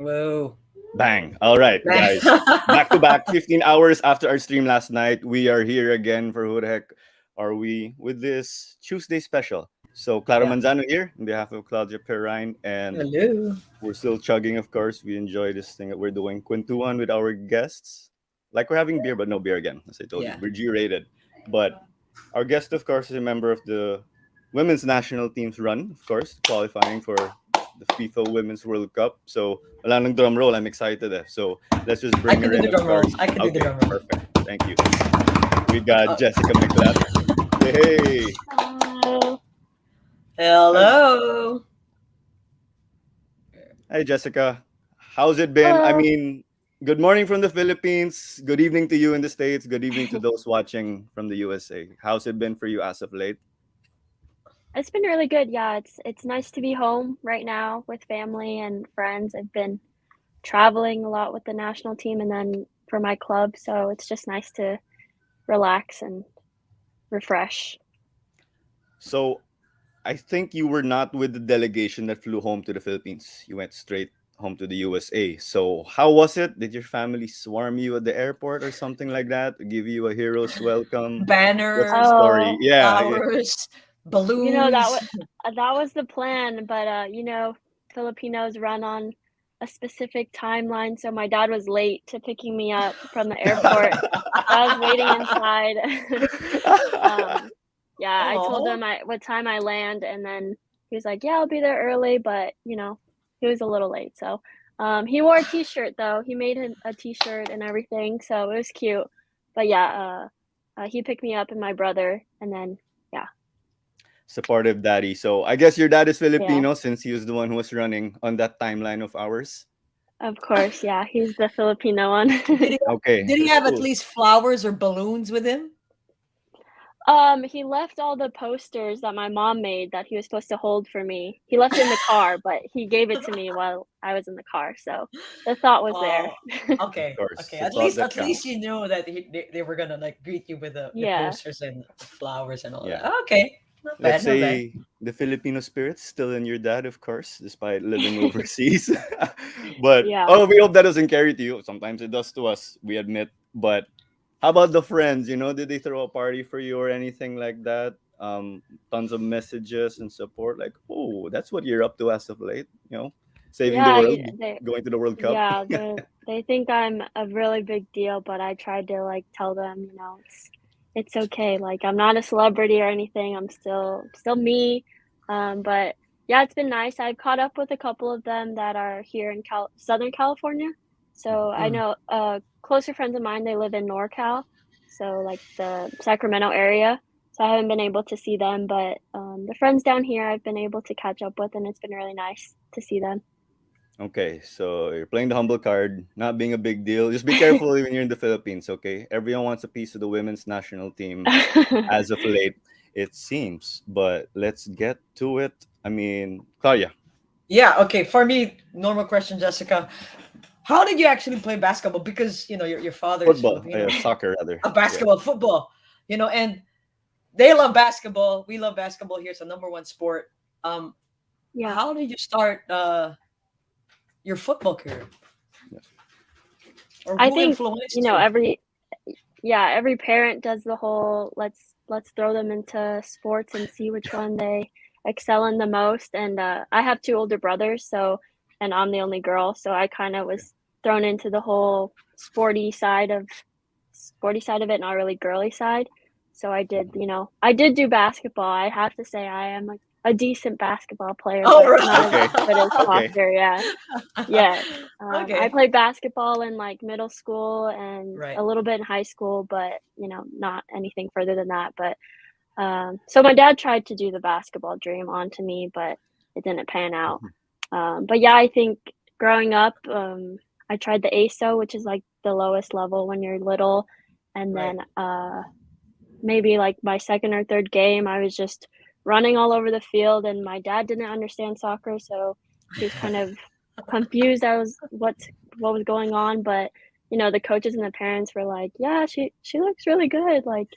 Whoa. Bang. All right, guys. Back to back, 15 hours after our stream last night. We are here again for Who the Heck Are We with this Tuesday special. So, Clara Yeah. Manzano here on behalf of Claudia Perrine, and Hello. we're still chugging, of course. We enjoy this thing that we're doing. Quintuan with our guests. Like we're having beer, but no beer again, as I told you. Yeah. We're G rated. But our guest, of course, is a member of the women's national team's run, of course, qualifying for the FIFA Women's World Cup. So, wala nang drum roll. I'm excited. So, let's just I bring can her do in, the of drum roll. course. I can do the Okay, drum roll. perfect. Thank you. We got Jessica Miclat. Hey. Hello. Hello. Hi, Jessica. How's it been? I Hello. mean, good morning from the Philippines. Good evening to you in the States. Good evening to those watching from the USA. How's it been for you as of late? It's been really good. Yeah, it's nice to be home right now with family and friends. I've been traveling a lot with the national team and then for my club, so it's just nice to relax and refresh. So, I think you were not with the delegation that flew home to the Philippines. You went straight home to the USA. So, how was it? Did your family swarm you at the airport or something like that? Give you a hero's welcome? What's the Banners, story? Oh, Yeah, yeah. flowers, you know balloons. that was the plan, but Filipinos run on a specific timeline, so my dad was late to picking me up from the airport. So I was waiting inside. um, yeah, I told Oh, him what time I land, and then he was like, "Yeah, I'll be there early," but he was a little late. So, he wore a T-shirt though. He made him a T-shirt and everything, so it was cute. But yeah, he picked me up and my brother, and then yeah, Supportive daddy. So, I guess your dad is yeah, Filipino since he was the one who was running on that timeline of ours. of course, yeah, he's the Filipino one. did he Okay, did he that's have at cool. least flowers or balloons with him? He left all the posters that my mom made that he was supposed to hold for me. He left it in the car, but he gave it to me while I was in the car, so the thought was there. Oh, Of okay, course, okay. the thought that At least counts. you know that they were gonna like greet you with the Yeah. posters and the flowers and all that. Yeah. Okay, not Let's bad, not bad. say the Filipino spirit's still in your dad, of course, despite living overseas. But Yeah. oh, we hope that doesn't carry to you. Sometimes it does to us, we admit. But how about the friends? Did they throw a party for you or anything like that? Tons of messages and support. Like, oh, that's what you're up to as of late. Saving the Yeah, world, they going to the World Cup. yeah, they think I'm a really big deal, but I tried to, like, tell them, it's okay, like, I'm not a celebrity or anything, I'm still me, but, yeah, it's been nice. I've caught up with a couple of them that are here in Southern California, so I Mm. know, closer friends of mine, they live in NorCal, so, like, the Sacramento area, so I haven't been able to see them, but, the friends down here I've been able to catch up with, and it's been really nice to see them. Okay, so you're playing the humble card, not being a big deal. Just be careful when you're in the Philippines, okay? Everyone wants a piece of the women's national team as of late, it seems. But let's get to it. I mean, Claudia, Yeah, okay. For me, normal question, Jessica. How did you actually play basketball? Because your father is football, Filipino, soccer rather. a Yeah. basketball, football, and they love basketball. We love basketball here. It's the number one sport. Um, Yeah. how did you start your football career, Yes. or I who think, influenced you? every parent does the whole let's throw them into sports and see which one they excel in the most. And I have two older brothers, and I'm the only girl, so I kind of was thrown into the whole sporty side of it, not really girly side. So I did do basketball. I have to say I am a decent basketball player, Oh, but not as Okay. good as Okay. soccer. Yeah. Yeah, I okay, played basketball in, like, middle school and right. a little bit in high school, but, not anything further than that, but, so my dad tried to do the basketball dream onto me, but it didn't pan out. But yeah, I think growing up, I tried the ASO, which is, like, the lowest level when you're little, and Right. then, maybe, like, my second or third game, I was just running all over the field, and my dad didn't understand soccer, so he was kind of confused as what was going on, but, the coaches and the parents were like, "Yeah, she looks really good," like,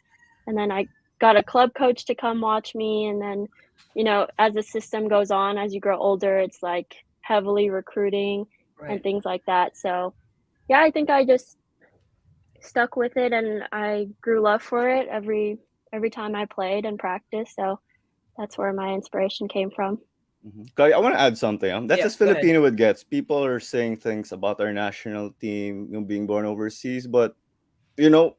and then I got a club coach to come watch me, and then, as the system goes on, as you grow older, it's, like, heavily recruiting, and Right. things like that. So yeah, I think I just stuck with it and I grew love for it every time I played and practiced. So that's where my inspiration came from. I want to add something. That's Yeah. as Go ahead. Filipino it gets. People are saying things about our national team, being born overseas, but you know,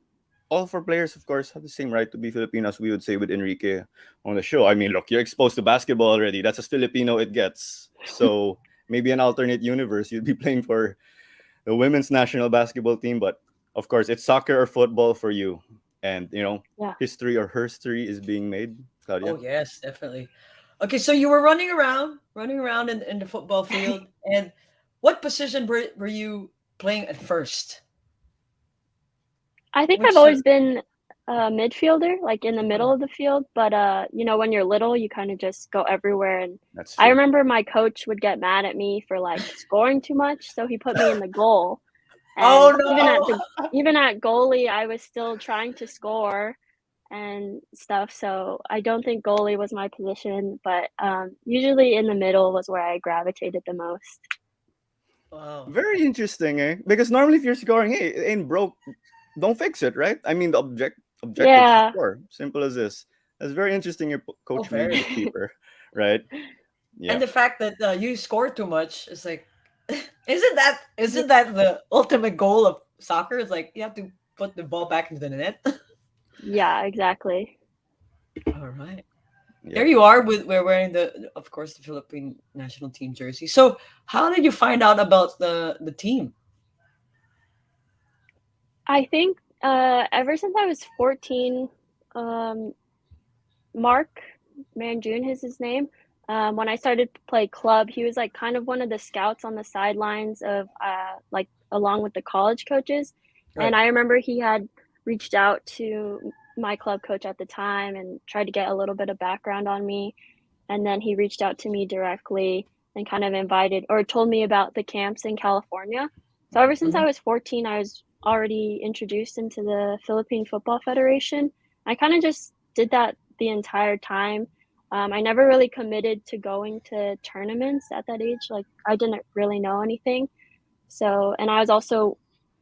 all of our players, of course, have the same right to be Filipino, as we would say with Enrique on the show. I mean, look, you're exposed to basketball already. That's as Filipino it gets. So maybe an alternate universe, you'd be playing for the women's national basketball team, but of course, it's soccer or football for you. And Yeah. history or herstory is being made, Oh Claudia. yes, definitely. Okay, so you were running around in the football field, and what position were you playing at first? I think I've Which always been a midfielder, like in the middle uh, of the field, but when you're little, you kind of just go everywhere. And That's I true. remember my coach would get mad at me for like scoring too much, so he put me in the goal. oh And no. even at goalie, I was still trying to score and stuff. So I don't think goalie was my position, but usually in the middle was where I gravitated the most. Wow. Very interesting, eh? Because normally, if you're scoring, hey, it ain't broke, don't fix it, right? I mean, the objectives to Yeah, score. Simple as this. That's very interesting. Your Oh, coach made you very. a keeper, right? And Yeah. the fact that you score too much is like, yeah, isn't that the ultimate goal of soccer? It's like you have to put the ball back into the net. yeah, exactly. All right. There Yeah. you are with we're wearing of course, the Philippine national team jersey. So how did you find out about the team? I think ever since I was 14, um, Mark Manjun is his name. When I started to play club, he was like kind of one of the scouts on the sidelines of like along with the college coaches. And Right. I remember he had reached out to my club coach at the time and tried to get a little bit of background on me. And then he reached out to me directly and kind of invited or told me about the camps in California. So ever since I Mhm. was 14, I was already introduced into the Philippine Football Federation. I kind of just did that the entire time. I never really committed to going to tournaments at that age. Like, I didn't really know anything. So, and I was also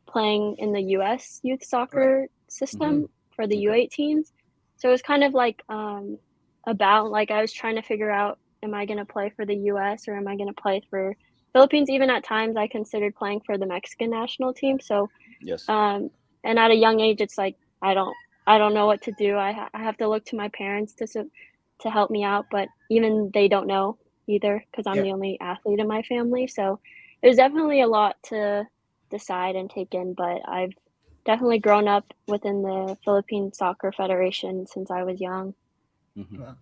playing in the US youth Right. soccer Mhm. system for the Okay. U18s. So it was kind of like about like I was trying to figure out, am I going to play for the US or am I going to play for Philippines? Even at times I considered playing for the Mexican national team. So Yes. um, and at a young age, it's like I don't know what to do. I have to look to my parents to help me out, but even they don't know either because I'm Yeah. the only athlete in my family. So it was definitely a lot to decide and take in, but I've definitely grown up within the Philippine Soccer Federation since I was young. Hmm. Wow.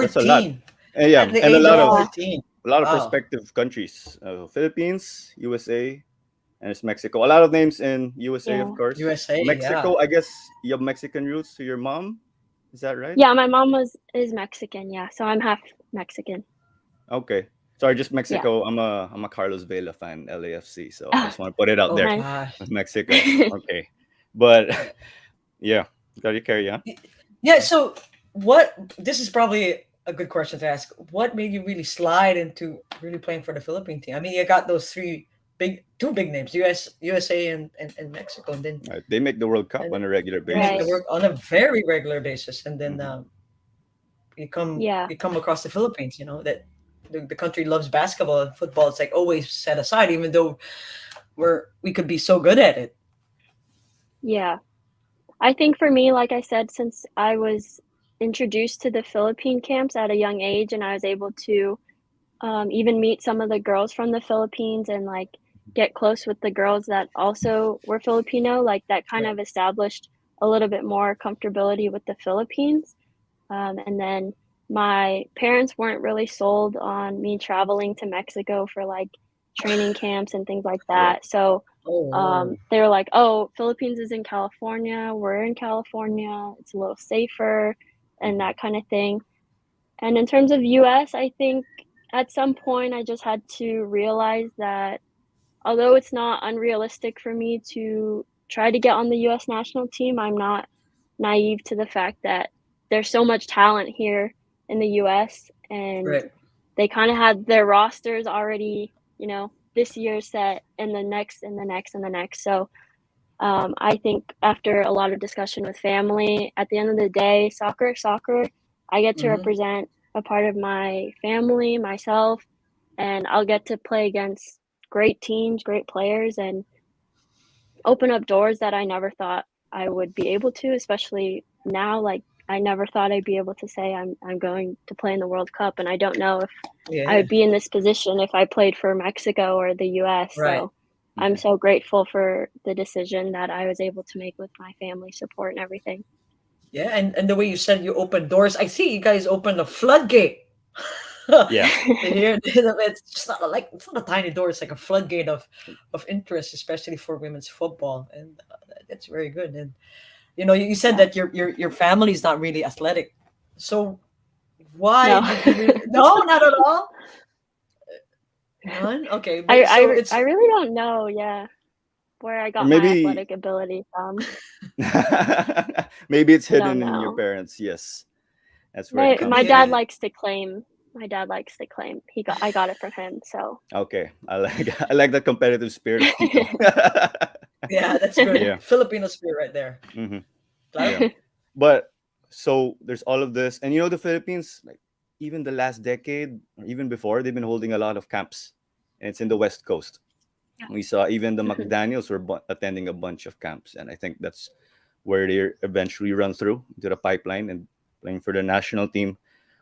That's a lot. 14 And at yeah, the and age of Yeah, 14. a lot of Wow. prospective countries. Philippines, USA, and it's Mexico. A lot of names in USA, of yeah. course. USA, yeah. Mexico, I guess you have Mexican roots to your mom. Is that right? Yeah, my mom is Mexican, yeah. So I'm half Mexican. Okay. Sorry, just Yeah. Mexico. I'm a Carlos Vela fan, LAFC. So I just want to put it out Oh there Nice. gosh. with Mexico. Okay. But yeah, got to carry on. Yeah, so what this is probably a good question to ask. What made you really slide into really playing for the Philippine team? I mean, you got those two big names, USA and Mexico, They make the World Cup and on a regular they make the Right. basis. work on a very regular basis, and then Hmm. Yeah. you come across the Philippines. You know that the country loves basketball and football. It's like always set aside, even though we could be so good at it. Yeah. I think for me, like I said, since I was introduced to the Philippine camps at a young age and I was able to even meet some of the girls from the Philippines and like get close with the girls that also were Filipino, like that kind Right. of established a little bit more comfortability with the Philippines. And then my parents weren't really sold on me traveling to Mexico for like training camps and things like Right. that. So Oh, they were like, "Oh, Philippines is in California. We're in California. It's a little safer," and Hmm. that kind of thing. And in terms of US, I think at some point I just had to realize that although it's not unrealistic for me to try to get on the US national team, I'm not naive to the fact that there's so much talent here in the US and right. they kind of had their rosters already, this year's set and the next and the next and the next. So I think after a lot of discussion with family, at the end of the day, soccer. I get to Hmm. represent a part of my family, myself, and I'll get to play against great teams, great players, and open up doors that I never thought I would be able to, especially now. Like I never thought I'd be able to say I'm going to play in the World Cup, and I don't know if Yeah, I yeah. would be in this position if I played for Mexico or the US. Right. So I'm so grateful for the decision that I was able to make with my family support and everything. Yeah, and the way you said you opened doors, I see you guys opened a floodgate. Yeah. Here, it's just not like it's not a tiny door; it's like a floodgate of interest, especially for women's football, and that's very good. And you said Yeah. that your family is not really athletic, so why No. did you really? No, not at all. None. Okay, but so I it's really don't know, yeah, where I Or got my maybe athletic ability from. maybe it's I don't hidden in your know. parents. Yes, that's where it My comes maybe. dad from. likes to claim. My dad likes to claim I got it from him. So Okay, I like I like that competitive spirit of Tito. Yeah, that's good. Yeah. Filipino spirit right there. Hmm. Claro. Yeah. But so there's all of this, and the Philippines, like even the last decade or even before, they've been holding a lot of camps, and it's in the West Coast. We saw even the McDaniels were attending a bunch of camps, and I think that's where they eventually run through into the pipeline and playing for the national team.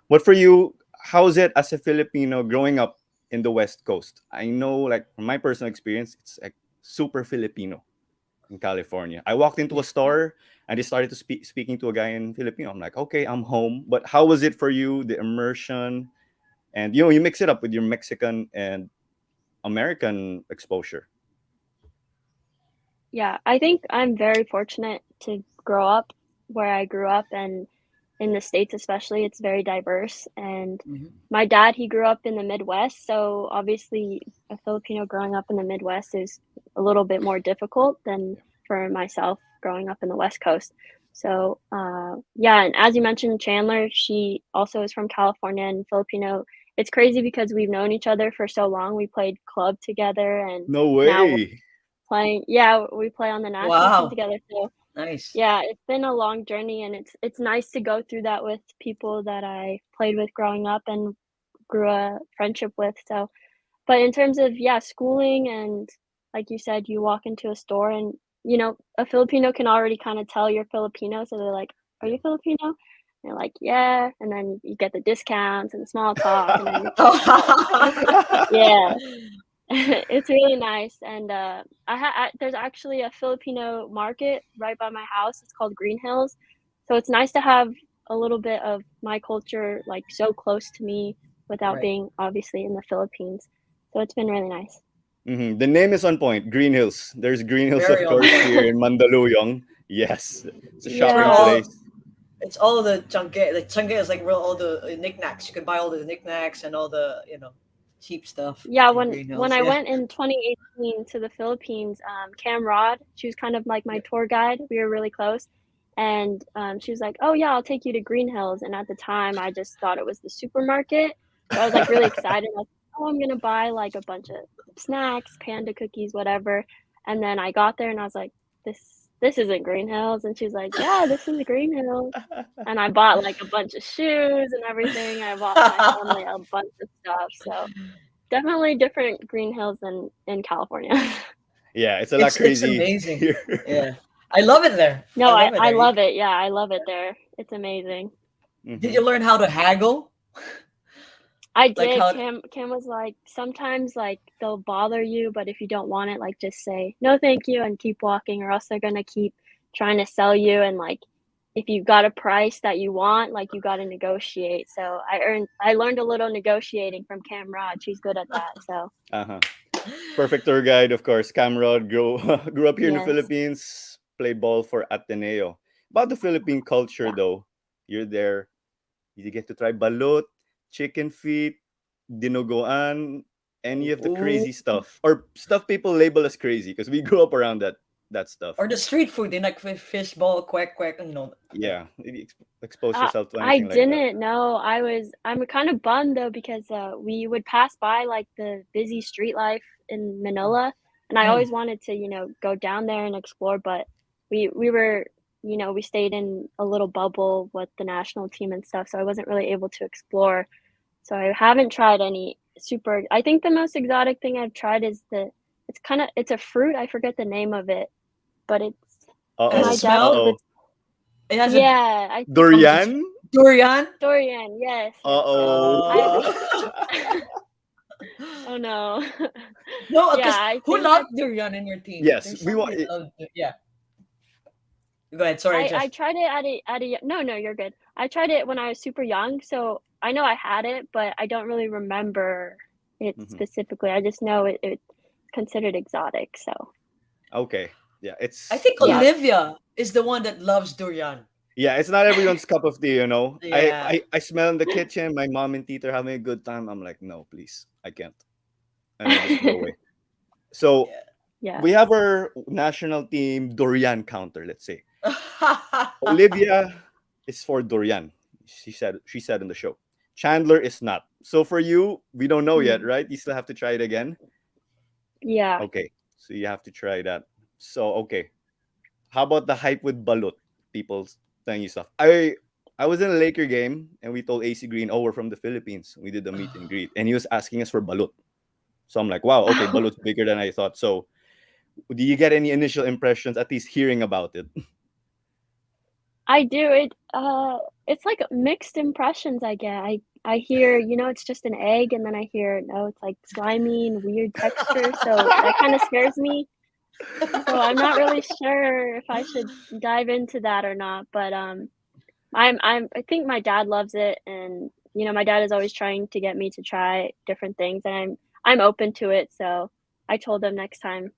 What for you? How's it as a Filipino growing up in the West Coast? I know, like from my personal experience, it's like super Filipino in California. I walked into a Yeah. store and they started to speaking to a guy in Filipino. I'm like, okay, I'm home. But how was it for you? The immersion, and you mix it up with your Mexican and American exposure. Yeah, I think I'm very fortunate to grow up where I grew up, and in the States especially, it's very diverse. And Hmm. my dad, he grew up in the Midwest, so obviously a Filipino growing up in the Midwest is a little bit more difficult than for myself growing up in the West Coast. So, yeah, and as you mentioned, Chandler, she also is from California and Filipino. It's crazy because we've known each other for so long. We played club together, and No now way. playing, yeah, we play on the national team Wow. together, so Nice. yeah, it's been a long journey, and it's nice to go through that with people that I played with growing up and grew a friendship with, so but in terms of, yeah, schooling and like you said, you walk into a store and, a Filipino can already kinda tell you're Filipino, so they're like, "Are Yeah. you Filipino?" And you're like, "Yeah," and then you get the discounts and small talk, and then you're yeah. It's really nice, and, there's actually a Filipino market right by my house, it's called Green Hills, so it's nice to have a little bit of my culture, like, so close to me without Right. being obviously in the Philippines, so it's been really nice. The name is on point. Green Hills. There's Green Hills, of Very on course, point. here in Mandaluyong. Yes, it's a It's where shopping Yeah, all place. it's all the changge. Like changge is like real all the knickknacks. You can buy all the knickknacks and all the cheap stuff yeah, in when Green when Hills. I Yeah. went in 2018 to the Philippines, Cam Rod, she was kind of like my Yeah. tour guide, we were really close, and, she was like, "Oh, yeah, I'll take you to Green Hills," and at the time, I just thought it was the supermarket, so I was, like, really excited, like, "Oh, I'm gonna buy, like, a bunch of snacks, panda cookies, whatever," and then I got there and I was like, "This isn't Green Hills," and she was like, "Yeah, this is Green Hills," and I bought, like, a bunch of shoes and everything, I bought my family a bunch of stuff, so definitely different Green Hills than in California. Yeah, it's a lot It's crazy amazing. here. Yeah. I love it there. No, I I love it I there. love it, yeah, I love it there. It's amazing. Did Hmm. you learn how to haggle? I Like did, how Cam was like, "Sometimes, like, they'll bother you, but if you don't want it, like, just say, 'No, thank you,' and keep walking, or else they're gonna keep trying to sell you, and, like, if you got a price that you want, like, you gotta negotiate." So I learned a little negotiating from Cam Rod, she's good at that, so Uh-huh. Perfect tour guide, of course. Camrod grew up here in the yes. Philippines, played ball for Ateneo. About the Philippine culture, Yeah. though, you're there. You get to try balut, chicken feet, dinuguan, any of the ooh, crazy stuff or stuff people label as crazy because we grew up around that stuff. or the street food, they like fish ball, quack quack, the Yeah, maybe expose yourself to I anything like that. didn't know. I'm kind of bummed though because we would pass by like the busy street life in Manila, and I always wanted to, go down there and explore, but we were, we stayed in a little bubble with the national team and stuff, so I wasn't really able to explore. So I haven't tried any super. I think the most exotic thing I've tried is it's a fruit. I forget the name of it, but it's Has a my Uh-oh. dad says smell? Uh-oh. it's It has a yeah. I think it's Durian? durian. durian. Yes, yes. Uh-oh. Oh no. No, Yeah, because I who think loves durian in your team? Yes, There's we want somebody that loves yeah. Go ahead. Sorry, I Jess. tried it at a no, you're good. I tried it when I was super young, so I know I had it, but I don't really remember it Mhm. specifically. I just know it's considered exotic, so Okay. Yeah, I it's think yeah. not Olivia is the one that loves durian. yeah, it's not everyone's cup of tea, you know. I, Yeah. I I smell in the kitchen, my mom and Tita are having a good time. I'm like, no, please, I can't. And I just go away. So Yeah. Yeah. we have our national team durian counter, let's say. Yeah. Olivia is for durian. She said in the show. Chandler is not. So for you, we don't know yet, Mm. right? You still have to try it again. Yeah. Okay. So you have to try that. So okay. How about the hype with balut? People telling you stuff. I was in a Laker game and we told AC Green, oh, we're from the Philippines. We did the meet and greet. And he was asking us for balut. So I'm like, wow, okay, balut's bigger than I thought. So do you get any initial impressions, at least hearing about it? I do. It's like mixed impressions I get. I hear, it's just an egg, and then I hear, no, it's like slimy and weird texture, so that kind of scares me. So I'm not really sure if I should dive into that or not, but I think my dad loves it, and my dad is always trying to get me to try different things, and I'm open to it. So I told him next time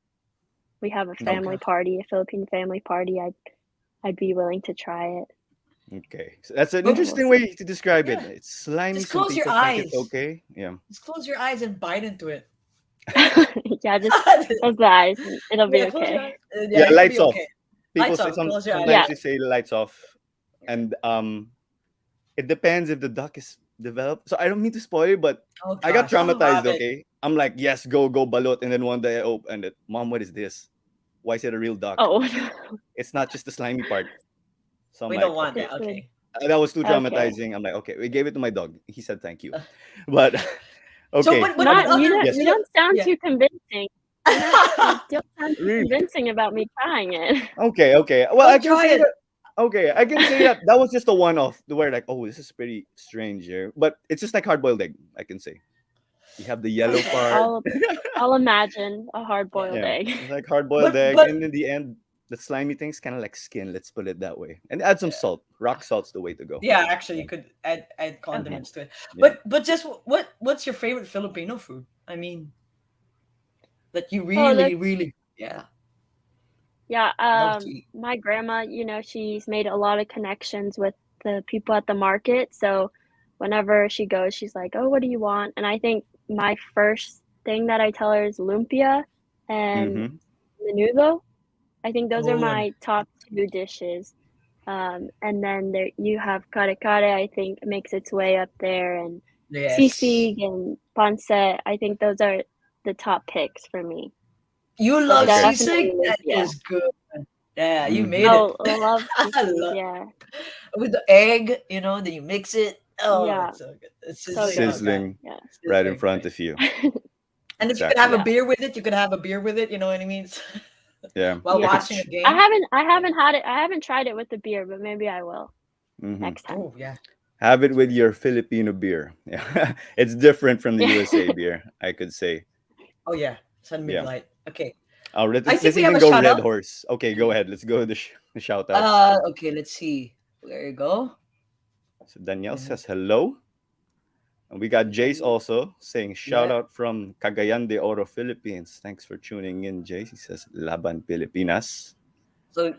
we have a Okay. family party, a Philippine family party, I'd be willing to try it. Okay. So that's an But So we'll interesting see. way to describe it. yeah, It's slimy. just Some close your people think it's eyes. okay. Yeah. Just close your eyes and bite into it. Yeah, just close the eyes and it'll be Yeah, close your okay. eyes. Yeah, Yeah, you'll be lights off. okay. People Lights say off. Close your eyes. Yeah. sometimes they say lights off. And it depends if the duck is developed. So I don't mean to spoil it, but Oh I got gosh, traumatized, stop it. okay? I'm like, yes, go balut. And then one day I opened it. Mom, what is this? Why is it a real duck? Oh, It's not just the slimy part. So I'm We like, don't want okay. that. it's the Okay. That was too okay. traumatizing. I'm like, okay, we gave it to my dog. He said thank you. But So, okay. but what Not you other don't Yes. you don't sound Yeah. too convincing. You don't sound too Really? convincing about me trying it. Okay. Well, I Don't can try say it. that. Okay, I can say that that was just a one-off. Where like, oh, this is pretty strange here, but it's just like hard-boiled egg. I can say you have the yellow Okay, part. I'll imagine a hard-boiled Yeah, egg. it's like hard-boiled But egg, but and in the end, the slimy thing's kind of like skin. Let's put it that way, and add some yeah, salt. Rock salt's the way to go. yeah, actually, Yeah. you could add Mhm. Okay. condiments to it. Yeah. But just what's your favorite Filipino food? I mean, that you Oh, really that's really yeah, love to eat. my grandma, she's made a lot of connections with the people at the market, so whenever she goes, she's like, "Oh, what do you want?" And I think my first thing that I tell her is lumpia and Mm-hmm. menudo. I think those are Oh, and my top 2 dishes. And then there you have kare kare, I think makes its way up there, and yes, sisig and pancit. I think those are the top picks for me. you So love Okay. sisig. definitely That lumpia. is good. Yeah, you Mm-hmm. made it. Oh, I love I sisig, love yeah. with the egg. Then you mix it. Oh, Yeah, it's so good. It's so sizzling. Oh good. god, Sizzling Yeah. right in sizzling. front Right. of you. And if you could have Exactly. a Yeah. beer with it, you could have a beer with it. You know what I mean? Yeah. While If Yeah. it's watching a I game. haven't I Yeah. haven't had it I haven't tried it with the beer, but maybe I will mm-hmm. next time. Oh yeah, Have it it's with pretty good. your Filipino beer. Yeah. It's different from the Yeah. USA beer, I could say. Oh yeah, Sun Mid Yeah. Light. Okay, Let's I think let's we have even a go shout Red out. Horse. Okay, go ahead. Let's go with the shout outs. Okay, let's see. There you go. So Danielle And says hello. And we got Jace then also saying shout yeah. out from Cagayan de Oro, Philippines. Thanks for tuning in, Jace. He says Laban Pilipinas. So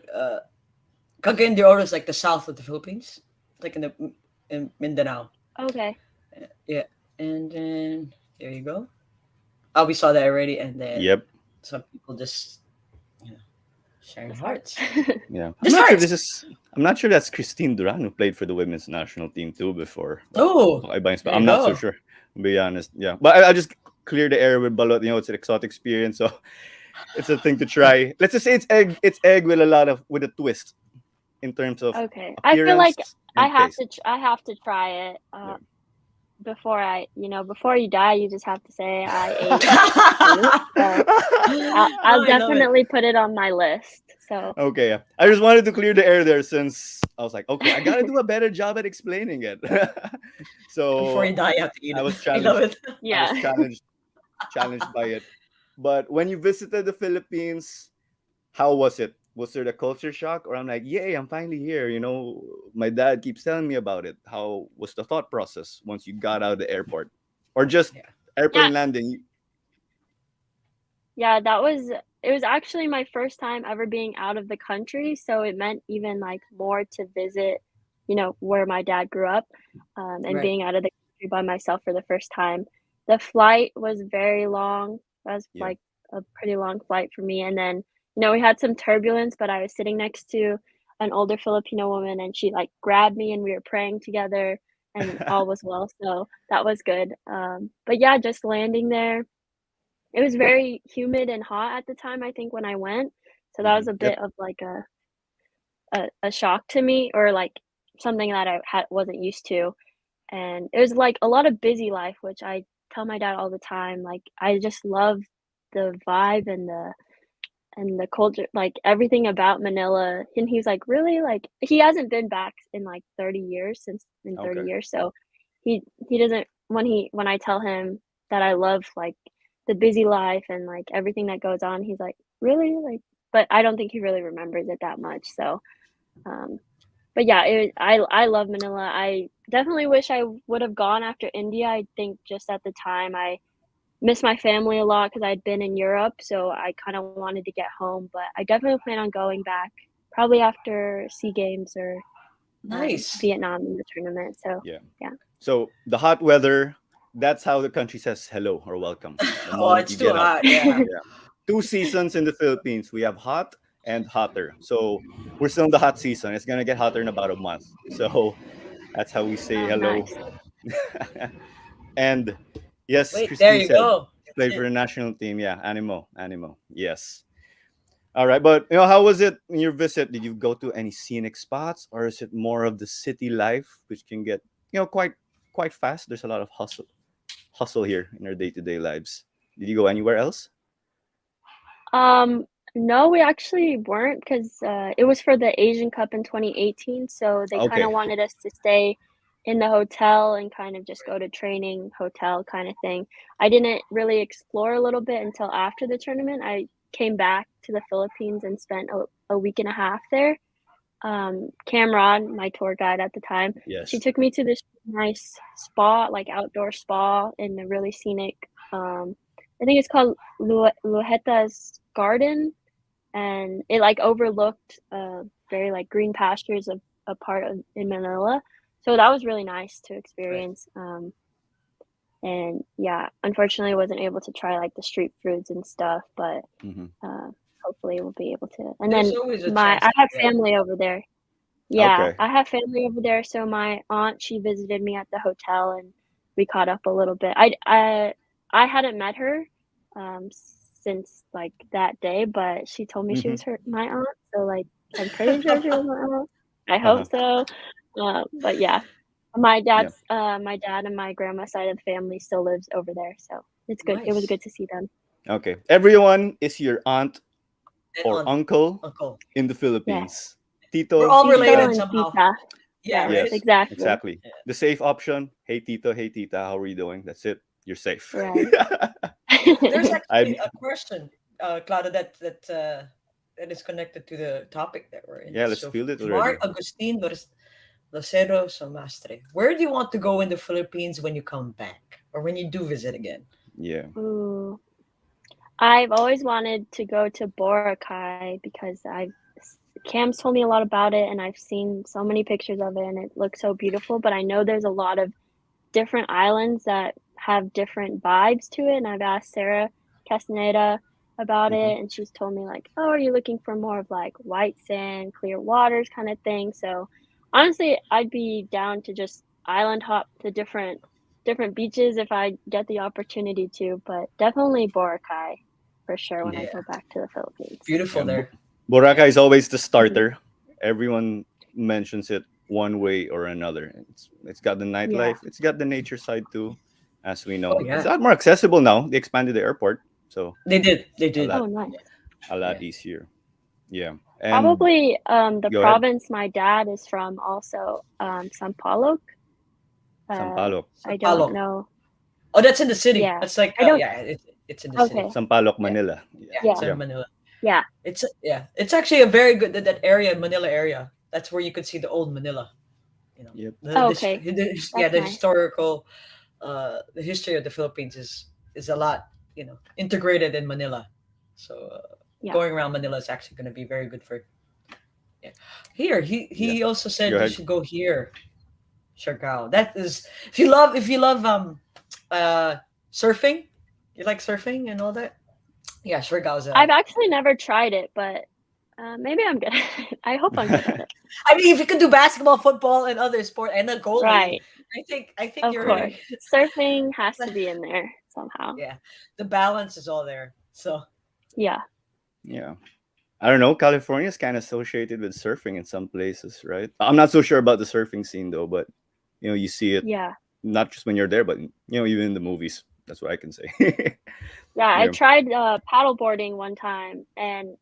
Cagayan de Oro is like the south of the Philippines, like in Mindanao. Okay. Yeah, and then there you go. Oh, we saw that already, and then Yep. some people just you know sharing Just hearts. hearts. Yeah. I'm Just not sure hearts. this is I'm not sure that's Christine Duran who played for the women's national team too before. Oh, I'm there you not so go. sure. To be honest. Yeah. But I just clear the air with balot. It's an exotic experience, so it's a thing to try. Let's just say it's egg. It's egg with a twist in terms of Okay. I feel like appearance and taste. I have to try it. Yeah. Before you die, you just have to say I ate fruit. So I'll I love it. definitely put it on my list. So Okay, yeah. I just wanted to clear the air there since I was like, okay, I gotta do a better job at explaining it. Before So you die, you have to eat I it. was I love challenged. it. I was yeah. challenged by it. But when you visited the Philippines, how was it? Was there the culture shock, or I'm like, yay, I'm finally here? My dad keeps telling me about it. How was the thought process once you got out of the airport, or just Yeah. Yeah. airplane landing? Yeah, it was actually my first time ever being out of the country, so it meant even like more to visit, where my dad grew up, and Right. being out of the country by myself for the first time. The flight was very long. That was Yeah. like a pretty long flight for me. And then, we had some turbulence, but I was sitting next to an older Filipino woman and she like grabbed me and we were praying together and all was well. So that was good. But yeah, just landing there, it was very humid and hot at the time, I think, when I went, so that was a Yep. bit of, like, a shock to me or, like, something that I wasn't used to, and it was, like, a lot of busy life, which I tell my dad all the time, like, I just love the vibe and the culture, like, everything about Manila, and he's like, "Really?" Like, he hasn't been back in, like, 30 years in 30 Okay. years, so he doesn't when I tell him that I love, like, the busy life and, like, everything that goes on, he's like, "Really?" Like, but I don't think he really remembers it that much, so, um, but yeah, I love Manila. I definitely wish I would have gone after India. I think just at the time I miss my family a lot because 'cause I'd been in Europe, so I kinda wanted to get home, but I definitely plan on going back probably after SEA Games or, Nice. Vietnam in the tournament, so, Yeah. yeah. So the hot weather, that's how the country says hello or welcome. The Oh, moment it's you too get out. hot. Yeah. Yeah. Two seasons in the Philippines. We have hot and hotter. So we're still in the hot season. It's gonna get hotter in about a month. So that's how we say Oh, hello. nice. And yes, Wait, there Christine you said go. she That's played for it. the national team. Yeah, Animo. Yes. All right, but how was it in your visit? Did you go to any scenic spots, or is it more of the city life, which can get quite fast? There's a lot of hustle here in our day to day lives. Did you go anywhere else? Um, no, we actually weren't 'cause, it was for the Asian Cup in 2018, so they kinda Okay. wanted us to stay in the hotel and kind of just go to training hotel kinda thing. I didn't really explore a little bit until after the tournament. I came back to the Philippines and spent a week and a half there. Cameron, my tour guide at the time, she Yes. took me to this nice spa, like outdoor spa in a really scenic, I think it's called Luheta's Garden, and it like overlooked very like green pastures of a part of in Manila. So that was really nice to Right. experience. And yeah, unfortunately, I wasn't able to try like the street foods and stuff, but Hmm. uh, hopefully we'll be able to. And There's then always a my chance. I have Yeah. family over there. Yeah, Okay. I have family over there, so my aunt, she visited me at the hotel and we caught up a little bit. I hadn't met her since like that day, but she told me she Hmm. was my aunt, so like I'm pretty sure she was my aunt. I hope Uh-huh. so. But yeah, Yeah. my dad and my grandma's side of the family still lives over there, so it's good. It was Nice. good to see them. Okay. Everyone is your aunt And or uncle uncle. in the Yes, Philippines. We're Tito, all Tito tita. related and somehow. tita. Yeah. Yes, Right. Yes, exactly. exactly. Yeah. The safe option. Hey Tito, hey Tita, how are you doing? That's it. You're safe. Right. There's I actually a question, Clara, that is connected to the topic that we're in. Yeah, let's So, feel it Mark already. Agustin Lacero Somastre, where do you want to go in the Philippines when you come back or when you do visit again? Yeah. Ooh. I've always wanted to go to Boracay because Cam's told me a lot about it and I've seen so many pictures of it and it looks so beautiful, but I know there's a lot of different islands that have different vibes to it, and I've asked Sarah Castaneda about Hmm. it, and she's told me like, "Oh, are you looking for more of like white sand, clear waters kind of thing?" So honestly, I'd be down to just island hop to different beaches if I get the opportunity to, but definitely Boracay for sure when I Yeah, go back to the Philippines. Yeah, beautiful there. Yeah, Boracay is always the Mhm. starter. Everyone mentions it one way or another. It's got the Yeah. nightlife. It's got the nature side too, as we oh know. It's yeah, a lot more accessible now. They expanded the airport, so they a did. lot Oh, nice. a Yeah. lot easier. Yeah, and Probably the go ahead, province my dad is from also Sampaloc. Sampaloc, I don't Sampaloc. know. Oh, that's in the city. Yeah. That's like I don't yeah, it's in the city. okay. Sampaloc, Yeah, Manila. Yeah, yeah, Yeah. it's yeah, in Manila. Yeah. It's actually a very good that area, Manila area. That's where you could see the old Manila. You know, yep, Oh, okay. yeah, That's the nice. historical, the history of the Philippines is a lot, integrated in Manila. So Yeah. going around Manila is actually going to be very good for. Yeah. Here, yeah. he also Go said you ahead. should go here, Siargao. That is if you love uh surfing, you like surfing and all that. Yeah, Siargao's I've actually never tried it, but maybe I'm good at it. I hope I'm good at it. I mean, if you can do basketball, football, and other sport, and a goalie, Right. I think Of you're course. already. Surfing has to be in there somehow. Yeah, the balance is all there. So Yeah. Yeah. I don't know. California is kind of associated with surfing in some places, right? I'm not so sure about the surfing scene though, but you see it Yeah. not just when you're there, but even in the movies. That's what I can say. Yeah, I Yeah. tried paddleboarding one time and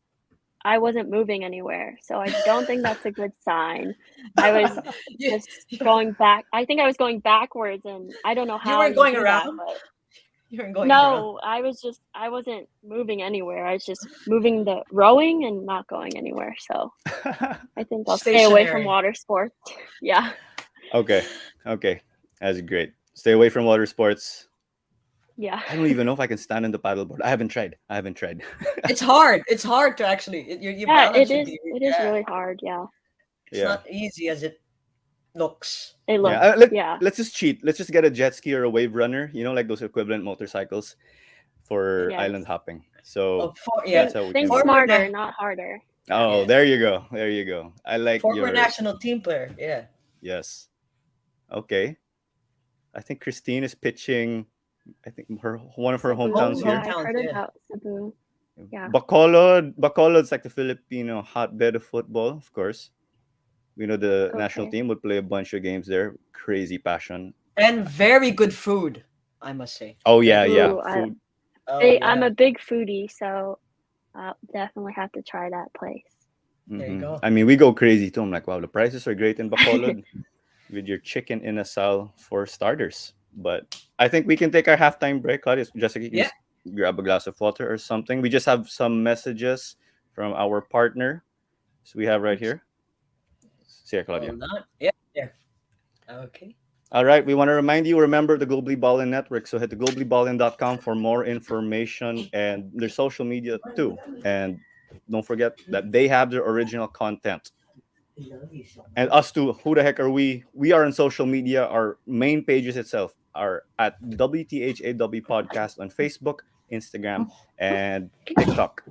I wasn't moving anywhere. So I don't think that's a good sign. I was you, just going back. I think I was going backwards and I don't know you how weren't you going do that, around. but You weren't going around. no, I wasn't moving anywhere. I was just moving the rowing and not going anywhere. So I think I'll stay away from Stationary. water sports. Yeah. Okay. Okay. That's great. Stay away from water sports. Yeah. I don't even know if I can stand in the paddleboard. I haven't tried. I haven't tried. It's hard. It's hard to actually. Your Yeah, balance should be. it is Yeah, really hard. Yeah. it's Yeah. not easy as it looks. It Yeah. looks. Yeah. Let's just cheat. Let's just get a jet ski or a wave runner, like those equivalent motorcycles for Yes. island hopping. So Yeah, that's Think how we can think do it. former smarter, not harder. Yeah. Oh, yeah, there you go. There you go. I like former your national team player. Yeah. yes. Okay. I think Christine is pitching. I think one of her Cebu. hometowns Yeah, here. I've Hometowns. heard Yeah. about Cebu. Yeah. Bacolod's like the Filipino hotbed of football, of course. The national Okay. team would play a bunch of games there. Crazy passion. And very good food, I must say. Oh Very yeah, good. yeah. Ooh, Food. Oh I'm yeah, a big foodie, so I'll definitely have to try that place. there you go. I mean, we go crazy too. I'm like, wow, the prices are great in Bacolod with your chicken in a sal for starters. But I think we can take our halftime break. Claudius, Jessica, you can Yeah. just grab a glass of water or something. We just have some messages from our partner. So we have right Oops. here. See ya, Claudia. Hold on. Yeah. Yeah. Okay. All right, we want to remind you, remember the Globally Ballin Network. So head to globallyballin.com for more information and their social media too. And don't forget that they have their original content. And us too, who the heck are we? We are on social media. Our main pages itself are at WTHAW Podcast on Facebook, Instagram, and TikTok.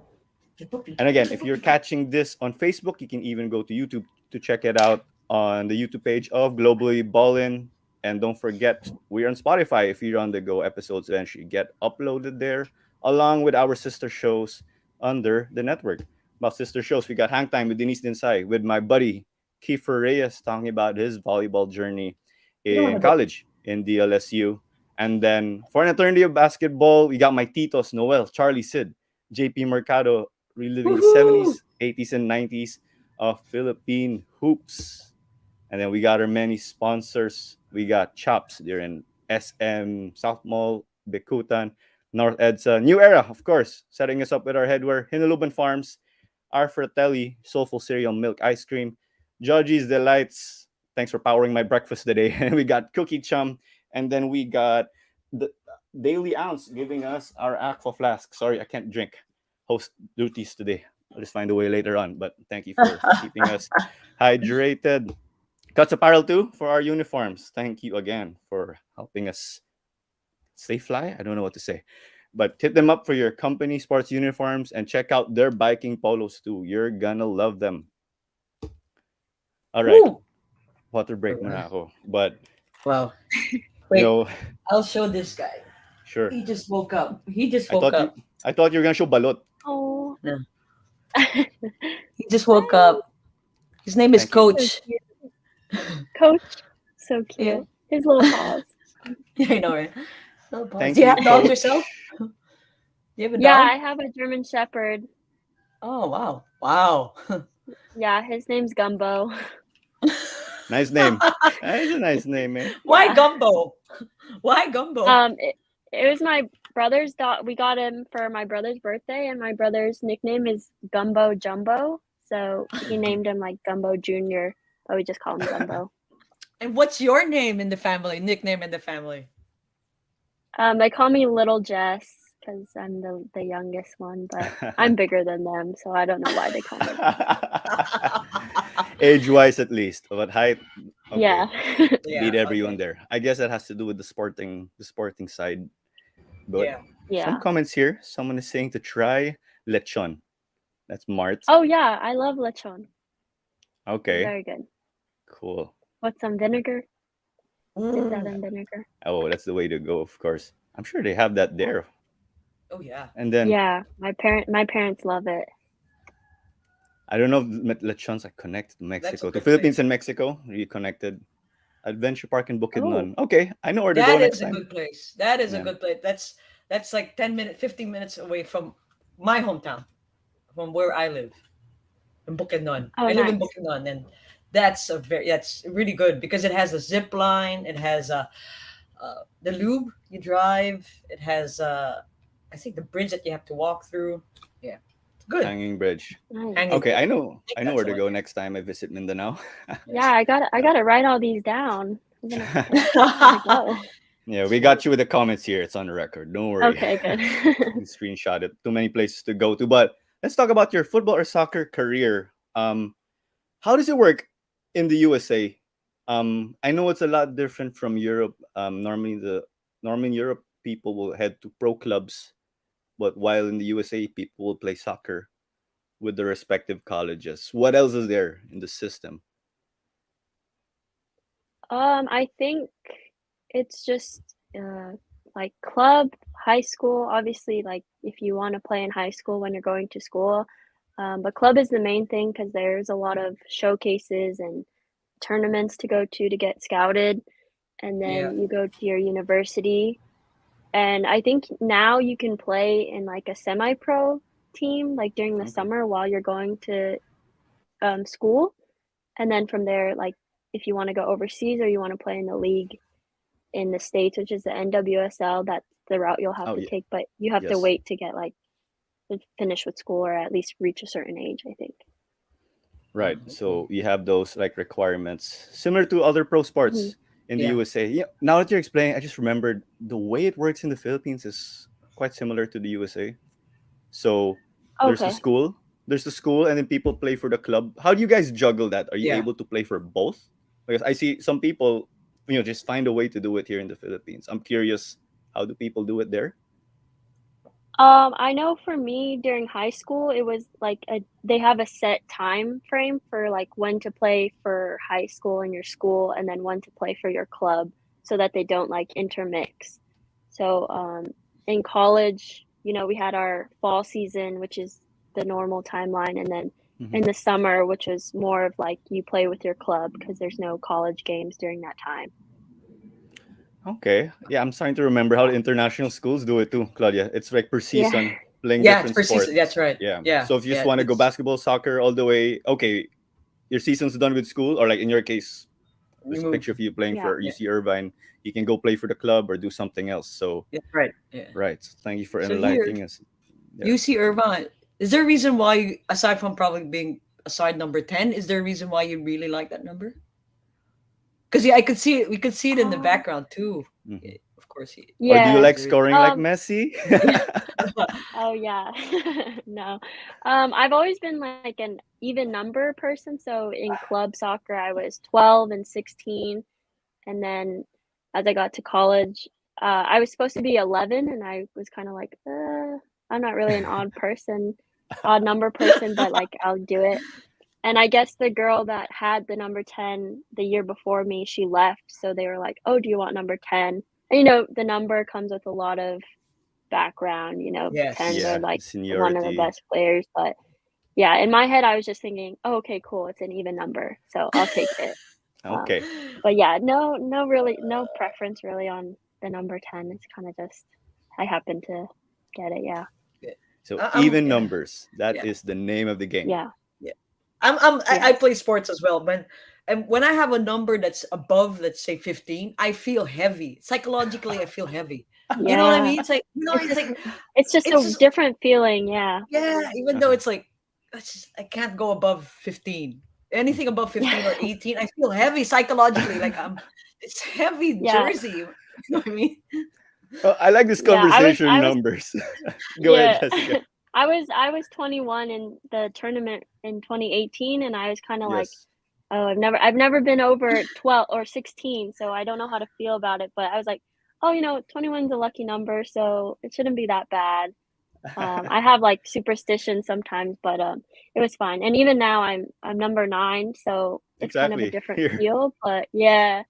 And again, if you're catching this on Facebook, you can even go to YouTube to check it out on the YouTube page of Globally Ballin. And don't forget, we're on Spotify. If you're on the go, episodes eventually get uploaded there, along with our sister shows under the network. About sister shows, we got Hang Time with Denise Dinsay, with my buddy Kiefer Reyes talking about his volleyball journey in college in DLSU. And then for an eternity of basketball, we got my Titos, Noel, Charlie Sid, JP Mercado, reliving the Woohoo! 70s, 80s, and 90s of Philippine hoops. And then we got our many sponsors. We got Chops. They're in SM, South Mall, Bikutan, North EDSA. New Era, of course, setting us up with our headwear. Hinuluban Farms, our Fratelli, Soulful Cereal Milk Ice Cream, Judgy's Delights. Thanks for powering my breakfast today. And we got Cookie Chum. And then we got the Daily Ounce giving us our Aqua Flask. Sorry, I can't drink. Host duties today. I'll just find a way later on. But thank you for keeping us hydrated. Cuts Apparel too for our uniforms. Thank you again for helping us stay fly. I don't know what to say. But hit them up for your company sports uniforms and check out their biking polos too. You're gonna love them. All right. Woo! Water break muna ako. But Wow. You Wait, know, I'll show this guy. sure. He just woke up. He just I woke thought you up. I thought you were gonna show balot. Oh. No, he just woke up. His name is Thank you. So Coach. cute. Coach. So Yeah, cute. His little paws. I know, right? Oh, pause. Do Thank you you, have dogs yourself? coach. Do you have a Yeah, dog? I have a German Shepherd. Oh wow, wow. Yeah, his name's Gumbo. Nice name. It's a nice name, eh? Why Yeah. gumbo? Why gumbo? It was my brother's dog. We got him for my brother's birthday, and my brother's nickname is Gumbo Jumbo. So he named him like Gumbo Junior, but we just call him Gumbo. And what's your name in the family? Nickname in the family? They call me Little Jess because I'm the youngest one, but I'm bigger than them, so I don't know why they call me that. Age-wise, at least, but height, Yeah. okay, Yeah. beat everyone Okay. there. I guess that has to do with the sporting side. But Yeah. some Yeah. comments here. Someone is saying to try lechon. That's Mart. Oh yeah, I love lechon. Okay, Very good. cool. With some vinegar. Dip that Mm. in vinegar. Oh, that's the way to go, of course. I'm sure they have that Yeah. there. Oh yeah. And then Yeah, my parents love it. I don't know if lechons are connected to That's a Mexico, to good Philippines place. and Mexico. Are you connected? Adventure Park in Oh, Bukidnon. Okay, I know where to go That next is a time. good place. That is a Yeah. good place. That's like 10 minutes, 15 minutes away from my hometown, from where I live in Bukidnon. oh, I live in nice. Bukidnon, and that's really good because it has a zip line. It has the lube you drive. It has I think the bridge that you have to walk through. Yeah, it's good. Hanging Bridge. Nice. Hanging Okay, Bridge. I I know. think I know that's where the to one. go next time I visit Mindanao. Yeah, I gotta write all these down. I'm gonna Yeah. go. Yeah, we got you with the comments here. It's on the record. Don't worry. Okay, good. You screenshot it. Too many places to go to. But let's talk about your football or soccer career. How does it work in the USA? I know it's a lot different from Europe. Normally in Europe people will head to pro clubs, but while in the USA people will play soccer with the respective colleges. What else is there in the system? I think it's just like club, high school. Obviously, like if you want to play in high school when you're going to school, but club is the main thing because there's a lot of showcases and tournaments to go to get scouted, and Yeah. then you go to your university. And I think now you can play in like a semi-pro team, like during the Okay. summer while you're going to school. And then from there, like if you want to go overseas or you want to play in the league in the States, which is the NWSL, that's the route you'll have Oh to yeah. take. But you have to Yes. wait to get like to finish with school or at least reach a certain age, I think. Right. Okay. So you have those like requirements similar to other pro Mhm. sports in the Yeah. USA. Yeah. Now that you're explaining, I just remembered the way it works in the Philippines is quite similar to the USA. So there's the Okay. school, and then people play for the club. How do you guys juggle that? Are you Yeah. able to play for both? Because I see some people, just find a way to do it here in the Philippines. I'm curious, how do people do it there? I know for me during high school, it was like they have a set time frame for like when to play for high school in your school and then when to play for your club so that they don't like intermix. So, in college, we had our fall season, which is the normal timeline, and then in Mhm. the summer, which was more of like you play with your club because there's no college games during that time. Okay. Yeah, I'm starting to remember how the international schools do it too, Claudia. It's like per Yeah. season playing Yeah. It's different precision. That's sports. right. Yeah. Yeah. So if you just Yeah. want to go It's basketball, soccer all the way, okay, your season's done with school, or like in your case, you there's a move. picture of you playing Yeah. for Yeah. UC Irvine. You can go play for the club or do something else. So That's right. Yeah. right. So thank you for So here, enlightening us there. UC Irvine. Is there a reason why, aside from probably being aside number 10, is there a reason why you really like that number? Because yeah, I could see it. We could see it in the Um, background too. Mhm. Of course, he, Or do you yeah. like there is. scoring like Um, Messi? Yeah. Oh yeah. No. I've always been like an even number person. So in club soccer, I was 12 and 16. And then as I got to college, I was supposed to be 11 and I was kind of like, I'm not really an odd number person, but like I'll do it. And I guess the girl that had the number 10 the year before me, she left. So they were like, oh, do you want number 10? the number comes with a lot of background. Yes. 10s are Yeah, like one of the seniority. best players, but yeah, in my head, I was just thinking, "Oh, okay, cool, it's an even number, so I'll take it." Um, Okay. but yeah, no preference really on the number 10. It's kinda just I happen to get it, yeah. So I'm even numbers. That yeah. is the name of the game. Yeah, Yeah. I yes. play sports as well, but and when I have a number that's above, let's say 15, I feel heavy. Psychologically, I feel heavy. You know what I Yeah. mean? It's like, It's it's like it's just it's a just different feeling, yeah. yeah, even though Uh-huh. it's like I can't go above 15. Anything above Yeah. 15 or 18, I feel heavy psychologically. Like it's heavy Yeah. jersey. You know what I mean? Oh, I like this Yeah, conversation I was numbers. Go ahead, yeah. Jessica. I was 21 in the tournament in 2018, and I was kinda like, Yes. "Oh, I've never been over 12 or 16, so I don't know how to feel about it," but I was like, "Oh, 21's a lucky number, so it shouldn't be that bad." I have, like, superstition sometimes, but, it was fine, and even now I'm number 9, so it's kind of a Exactly. different Here. feel, but yeah,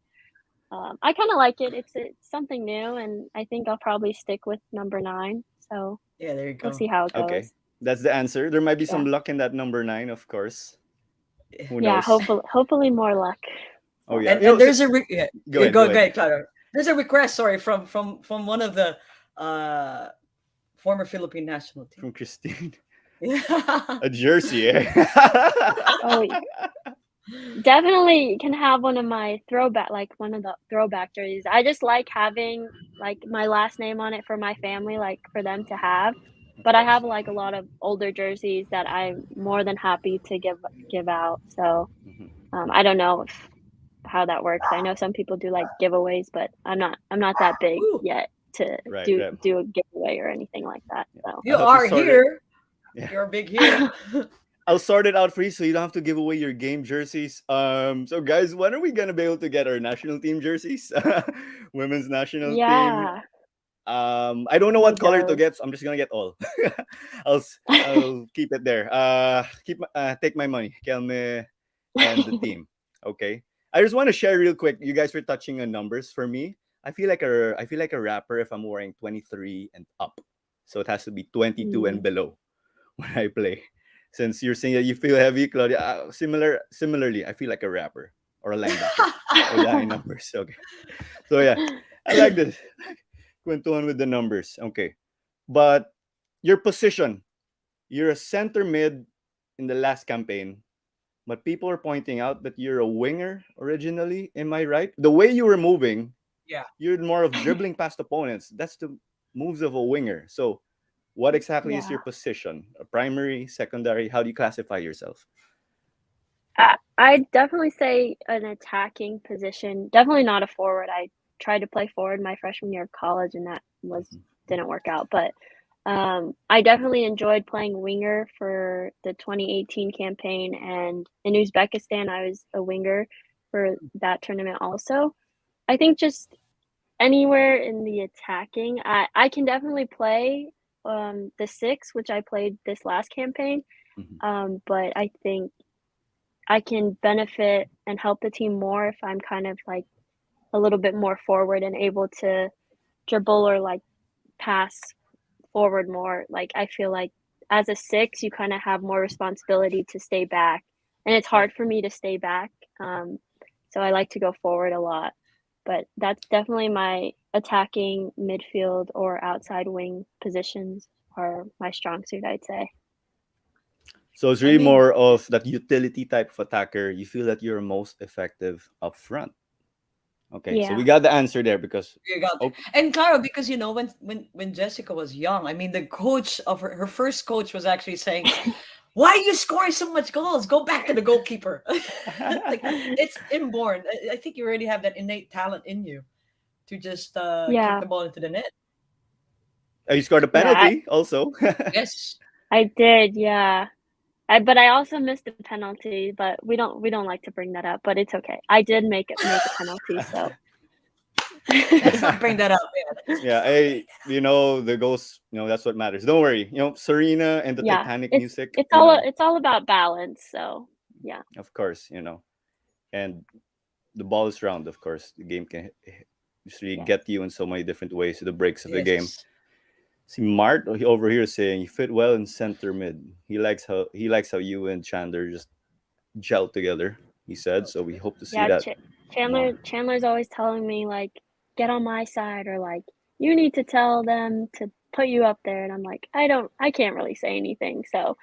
I kinda like it. It's something new, and I think I'll probably stick with number 9, so Yeah, there you we'll go. see how it Okay. goes. That's the answer. There might be Yeah. some luck in that number 9, of course. Who Yeah, knows? hopefully more luck. Oh So yeah. And there's a yeah, Go ahead. go Go go ahead. ahead, Clara. There's a request, sorry, from one of the uh former Philippine national team. From Christine. Yeah. A jersey, eh? oh, definitely can have one of my throwback like, one of the throwback jerseys. I just like having, like, my last name on it for my family, like, for them to have, Of but I course. have, like, a lot of older jerseys that I'm more than happy to give out, so, Mhm. I don't know if how that works. I know some people do, like, giveaways, but I'm not that big Ooh, yet to Right, do right. do a giveaway or anything like that, Yeah. so you I'll help you are sort it. here. Yeah. You're big here. I'll sort it out for you so you don't have to give away your game jerseys. So guys, when are we gonna be able to get our national team jerseys? Women's national team. yeah, I don't know need what color to those. get, so I'm just gonna get all. I'll keep it there. Take my money, Kelme and the team. Okay. I just want to share real quick. You guys were touching on numbers. For me, I feel like a rapper if I'm wearing 23 and up. So it has to be 22 and Mm, below when I play. Since you're saying that you feel heavy, Claudia, similarly, I feel like a rapper or a linebacker with the high numbers. Okay. So yeah, I like this. Kwentuhan with the numbers. Okay. But your position, you're a center mid in the last campaign, but people are pointing out that you're a winger originally. Am I right? The way you were moving, Yeah. you're more of dribbling past opponents. That's the moves of a winger. So, what exactly is yeah. your position? A primary, secondary? How do you classify yourself? I'd definitely say an attacking position, definitely not a forward. I tried to play forward my freshman year of college, and that was Mhm. didn't work out, but, I definitely enjoyed playing winger for the 2018 campaign, and in Uzbekistan, I was a winger for that tournament also. I think just anywhere in the attacking, I can definitely play, the 6, which I played this last campaign, Mhm. but I think I can benefit and help the team more if I'm kind of, like, a little bit more forward and able to dribble or, like, pass forward more. Like, I feel like as a 6, you kinda have more responsibility to stay back, and it's Yeah. hard for me to stay back, so I like to go forward a lot. But that's definitely my attacking midfield or outside wing positions are my strong suit, I'd say. So it's I really mean, more of that utility type of attacker. You feel that you're most effective up front. Okay, so we Yeah. got the answer there because you got okay, and Clara, because when Jessica was young, I mean, the coach of her first coach was actually saying, "Why are you scoring so much goals? Go back to the goalkeeper." Like it's inborn. I think you already have that innate talent in you to just kick Yeah. the ball into the net. you scored a Yeah, penalty also. Yes. I did, yeah. But I also missed a penalty, but we don't like to bring that up, but it's okay. I did make a penalty, so Let's not bring that up. Yeah. Yeah, Let's not bring that up. the ghost, that's what matters. Don't worry. Serena and the yeah, Titanic it's music, it's all it's all about balance, so yeah. of course, and the ball is round, of course. The game can just really Yes. get you in so many different ways to the breaks of the game. Yes. See, Mart over here saying you fit well in center mid. He likes how you and Chandler just gel together. He said so. We hope to see Yeah, that more. Chandler's always telling me like, get on my side, or like, you need to tell them to put you up there, and I'm like, I can't really say anything. So,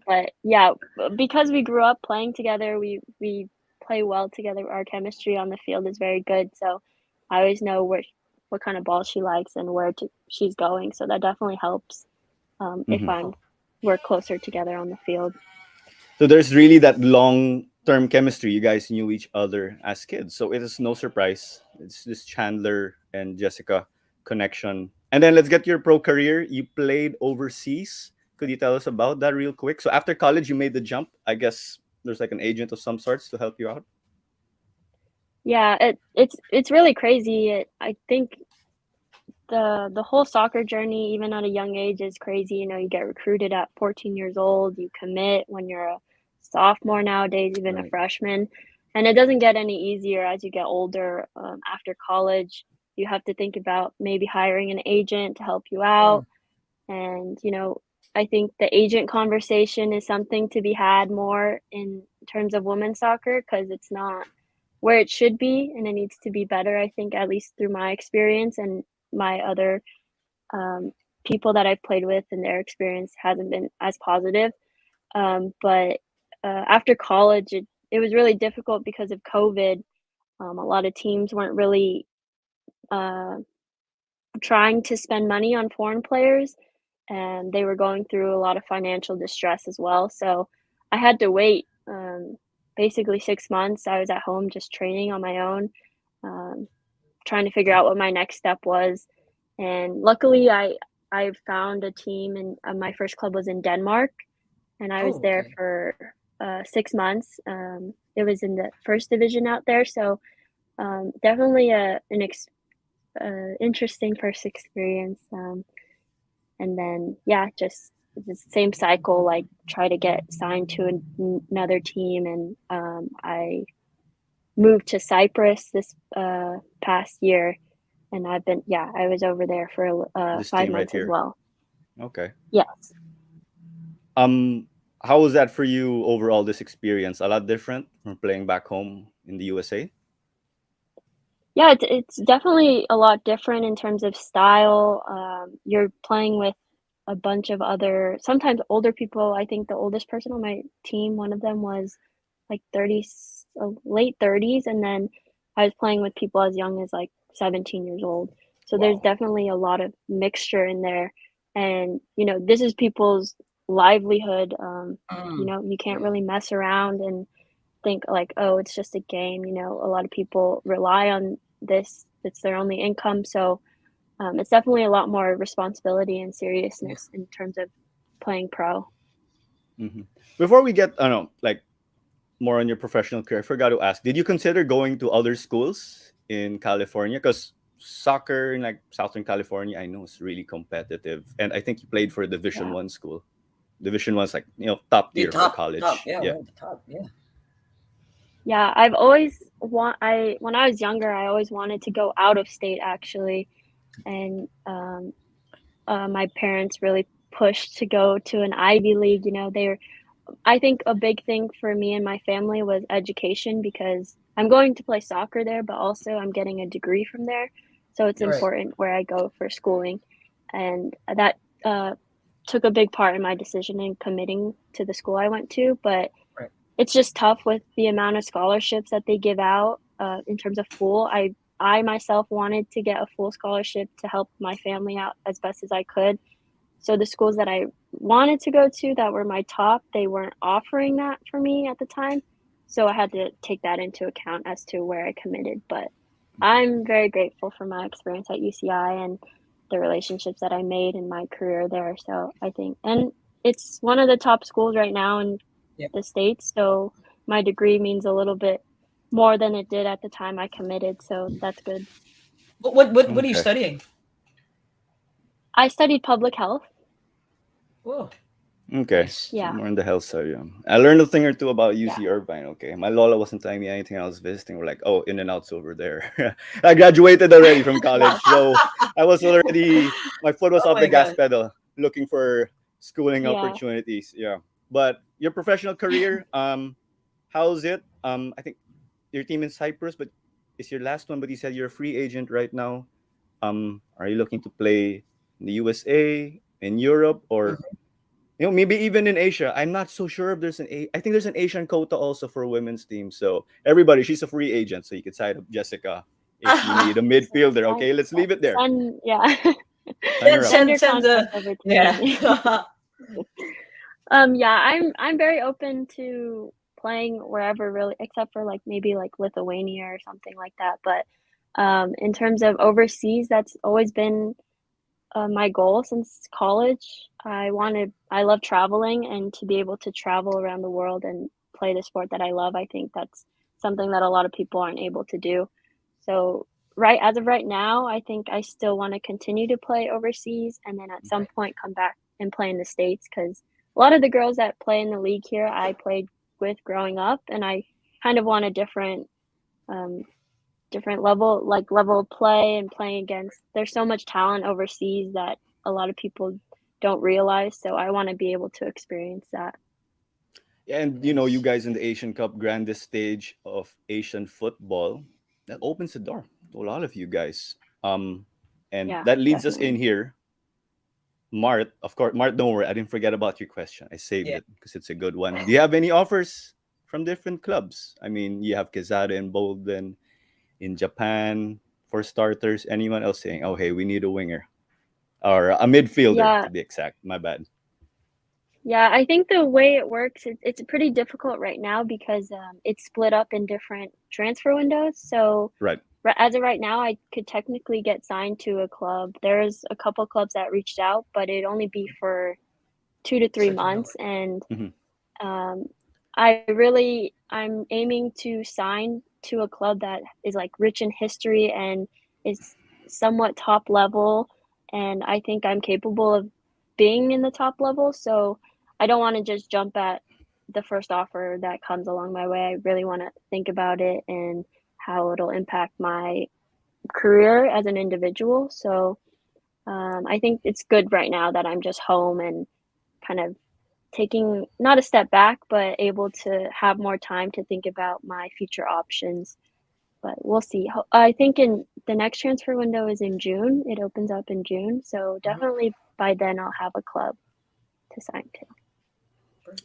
but yeah, because we grew up playing together, we play well together. Our chemistry on the field is very good. So I always know what kind of ball she likes and she's going. So that definitely helps if Mhm. Oh, we're closer together on the field. So there's really that long term chemistry. You guys knew each other as kids. So it is no surprise. It's this Chandler and Jessica connection. And then let's get your pro career. You played overseas. Could you tell us about that real quick? So after college, you made the jump. I guess there's like an agent of some sorts to help you out. Yeah, it's really crazy. I think the whole soccer journey, even at a young age, is crazy. You know, you get recruited at 14 years old, you commit when you're a sophomore nowadays, even a Right. freshman, and it doesn't get any easier as you get older. After college, you have to think about maybe hiring an agent to help you mm, out, and I think the agent conversation is something to be had more in terms of women's soccer because it's not where it should be, and it needs to be better. I think, at least through my experience and my other um, people that I've played with, and their experience hasn't been as positive. But after college, it was really difficult because of COVID. A lot of teams weren't really uh, trying to spend money on foreign players, and they were going through a lot of financial distress as well. So I had to wait basically 6 months. I was at home just training on my own, um, trying to figure out what my next step was. And luckily, I found a team, and my first club was in Denmark, and I was oh, there okay. for 6 months. It was in the first division out there, so definitely interesting first experience. And then yeah, just the same cycle. Like try to get signed to another team, and I moved to Cyprus this past year, and I was over there for This five team right months as here. well. Okay. Yes. Um, how was that for you overall? This experience a lot different from playing back home in the USA. Yeah, it's definitely a lot different in terms of style. You're playing with a bunch of other, sometimes older people. I think the oldest person on my team, one of them was like 30, late 30s, and then I was playing with people as young as like 17 years old. So there's Wow. definitely a lot of mixture in there, and this is people's livelihood. Mm, You can't yeah. really mess around and think like, oh, it's just a game. A lot of people rely on this. It's their only income. So it's definitely a lot more responsibility and Yeah. seriousness in terms of playing pro. Hmm. Before we get, I don't know, like more on your professional career, I forgot to ask, did you consider going to other schools in California? Because soccer in like Southern California, I know is really competitive. And I think you played for a Division Yeah. One school. Division One's like, top The tier for top. college. Yeah, Yeah. one of the top. Yeah. Yeah, I've always want I when I was younger, I always wanted to go out of state actually, and my parents really pushed to go to an Ivy League. I think a big thing for me and my family was education because I'm going to play soccer there, but also I'm getting a degree from there. So it's Right. important where I go for schooling. And that uh, took a big part in my decision in committing to the school I went to. But Right. it's just tough with the amount of scholarships that they give out in terms of full. I myself wanted to get a full scholarship to help my family out as best as I could. So the schools that I wanted to go to that were my top, they weren't offering that for me at the time. So I had to take that into account as to where I committed. But I'm very grateful for my experience at UCI and the relationships that I made in my career there. So I think, and it's one of the top schools right now in Yep. the States. So my degree means a little bit more than it did at the time I committed. So that's good. What are you Okay. studying? I studied public health. Whoa. Okay. Nice. So Yeah, more in the health side, yeah. I learned a thing or two about yeah, UC Irvine. Okay. My Lola wasn't telling me anything. I was visiting. We're like, oh, in and outs over there. I graduated already from college. So I was already, my foot was Oh off the my gas god. pedal looking for schooling yeah. opportunities. Yeah. But your professional career, how's it? I think your team in Cyprus, but it's your last one, but you said you're a free agent right now. Are you looking to play in the USA, in Europe, or Mhm. maybe even in Asia? I'm not so sure if there's I think there's an Asian quota also for women's team. So everybody, she's a free agent, so you can sign up Jessica if you need a midfielder. Okay, let's leave it there. Yeah. Sign her up. Send Send your send the contact over to yeah. me. Yeah, I'm very open to playing wherever really, except for like maybe like Lithuania or something like that. But in terms of overseas, that's always been my goal since college. I love traveling, and to be able to travel around the world and play the sport that I love, I think that's something that a lot of people aren't able to do. So, right as of right now, I think I still want to continue to play overseas and then at some Okay. point come back and play in the States because a lot of the girls that play in the league here I played with growing up, and I kind of want a um, different level of play and playing against. There's so much talent overseas that a lot of people don't realize. So I want to be able to experience that. And you Nice. guys in the Asian Cup, grandest stage of Asian football, that opens the door to a lot of you guys. And Yeah, that leads us in definitely. here. Mart, of course, Mart, don't worry. I didn't forget about your question. I saved Yeah. it because it's a good one. Do you have any offers from different clubs? I mean, you have Quezada and Bolden in Japan for starters. Anyone else saying, oh, hey, we need a winger or a midfielder Yeah, to be exact? My bad. yeah. I think the way it works, it's pretty difficult right now because it's split up in different transfer windows. So Right. as of right now, I could technically get signed to a club. There's a couple clubs that reached out, but it'd only be for 2 to 3 Certain number. months, and Hmm. Um, I'm aiming to sign to a club that is like rich in history and is somewhat top level, and I think I'm capable of being in the top level. So I don't want to just jump at the first offer that comes along my way. I really want to think about it and how it'll impact my career as an individual. So I think it's good right now that I'm just home and kind of taking not a step back, but able to have more time to think about my future options. But we'll see. I think in the next transfer window is in June. It opens up in June, so Mhm. definitely by then I'll have a club to sign to.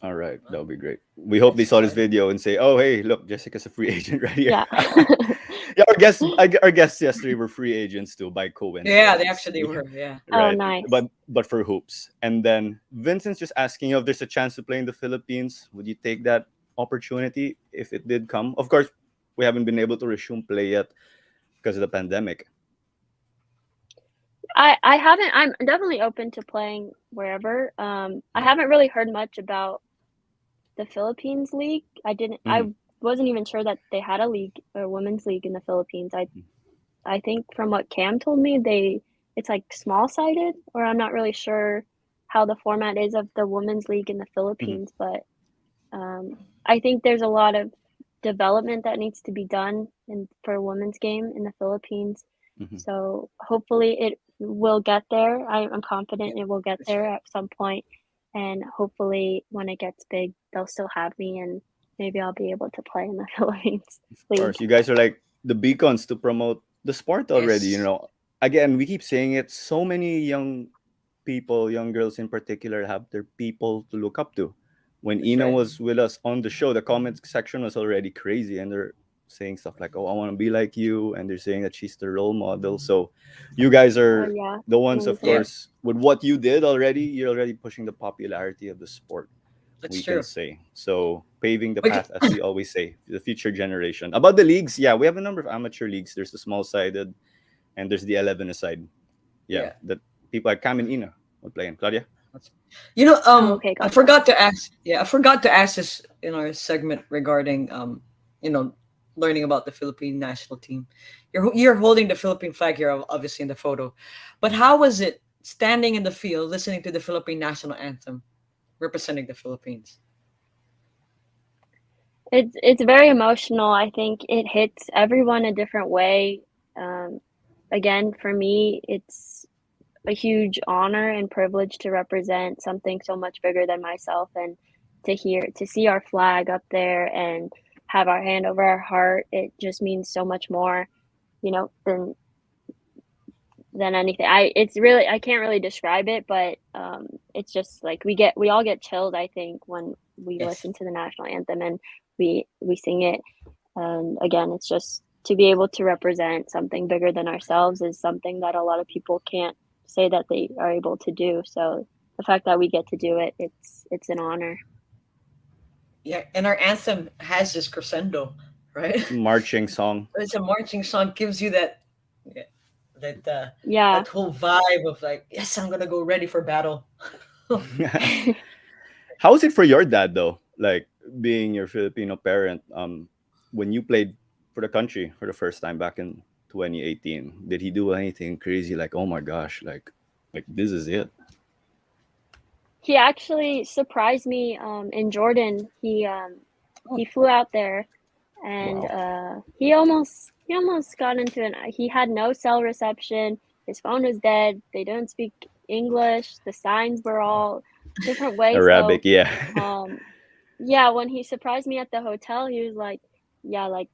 All Perfect. right. That Wow, would be great. We hope that's they saw this exciting. video and say, oh, hey, look, Jessica's a free agent right here. Yeah. Yeah, our guests yesterday were free agents too by Yeah, they coincidence. actually were. Yeah. Oh, Right, nice. but for hoops. And then Vincent's just asking if there's a chance to play in the Philippines. Would you take that opportunity if it did come? Of course, we haven't been able to resume play yet because of the pandemic. I haven't. I'm definitely open to playing wherever. I haven't really heard much about the Philippines league. I Hmm. wasn't even sure that they had a league, a women's league in the Philippines. I think from what Cam told me, it's like small sided, or I'm not really sure how the format is of the women's league in the Hmm. Philippines, but um, I think there's a lot of development that needs to be done for a women's game in the Philippines. Hmm. So hopefully it will get there. I'm Yeah, confident it will get that's there right. at some point, and hopefully when it gets big, they'll still have me, and maybe I'll be able to play in the Philippines Of league. course, you guys are like the beacons to promote the sport already. Yes. Again, we keep saying it. So many young people, young girls in particular, have their people to look up to. When That's Ina right. was with us on the show, the comment section was already crazy, and they're saying stuff like, "Oh, I want to be like you," and they're saying that she's the role model. So, you guys Oh are yeah, the ones, of Yeah, amazing. course, with what you did already. You're already pushing the popularity of the sport. that's We can true. say so, paving the We could, path, as we always say, to the future generation. About the leagues, yeah, we have a number of amateur leagues. There's the small-sided, and there's the 11 aside. Yeah, yeah. that people like Cam and Ina would play in. Claudia. You know, Oh, okay, I gotcha. forgot to ask. Yeah, I forgot to ask this in our segment regarding you know, learning about the Philippine national team. You're holding the Philippine flag here, obviously in the photo, but how was it standing in the field listening to the Philippine national anthem? representing the Philippines? It's very emotional. I think it hits everyone a different way. Um, Again, for me, it's a huge honor and privilege to represent something so much bigger than myself, and to see our flag up there and have our hand over our heart. It just means so much more, than anything. I can't really describe it, but it's just like we all get chills, I think, when we Yes. listen to the national anthem and we sing it. And again, it's just to be able to represent something bigger than ourselves is something that a lot of people can't say that they are able to do. So the fact that we get to do it, it's an honor. Yeah, and our anthem has this crescendo, right? Marching song. It's a marching song, gives you that, yeah, that Yeah. that whole vibe of like, yes, I'm gonna go ready for battle. How was it for your dad though? Like being your Filipino parent, when you played for the country for the first time back in 2018, did he do anything crazy like, oh my gosh, like this is it? He actually surprised me in Jordan. Oh, He flew out there, and Wow. he almost got into an he had no cell reception. His phone was dead. They don't speak English. The signs were all different ways. Arabic, So yeah. um yeah, when he surprised me at the hotel, he was like, yeah, like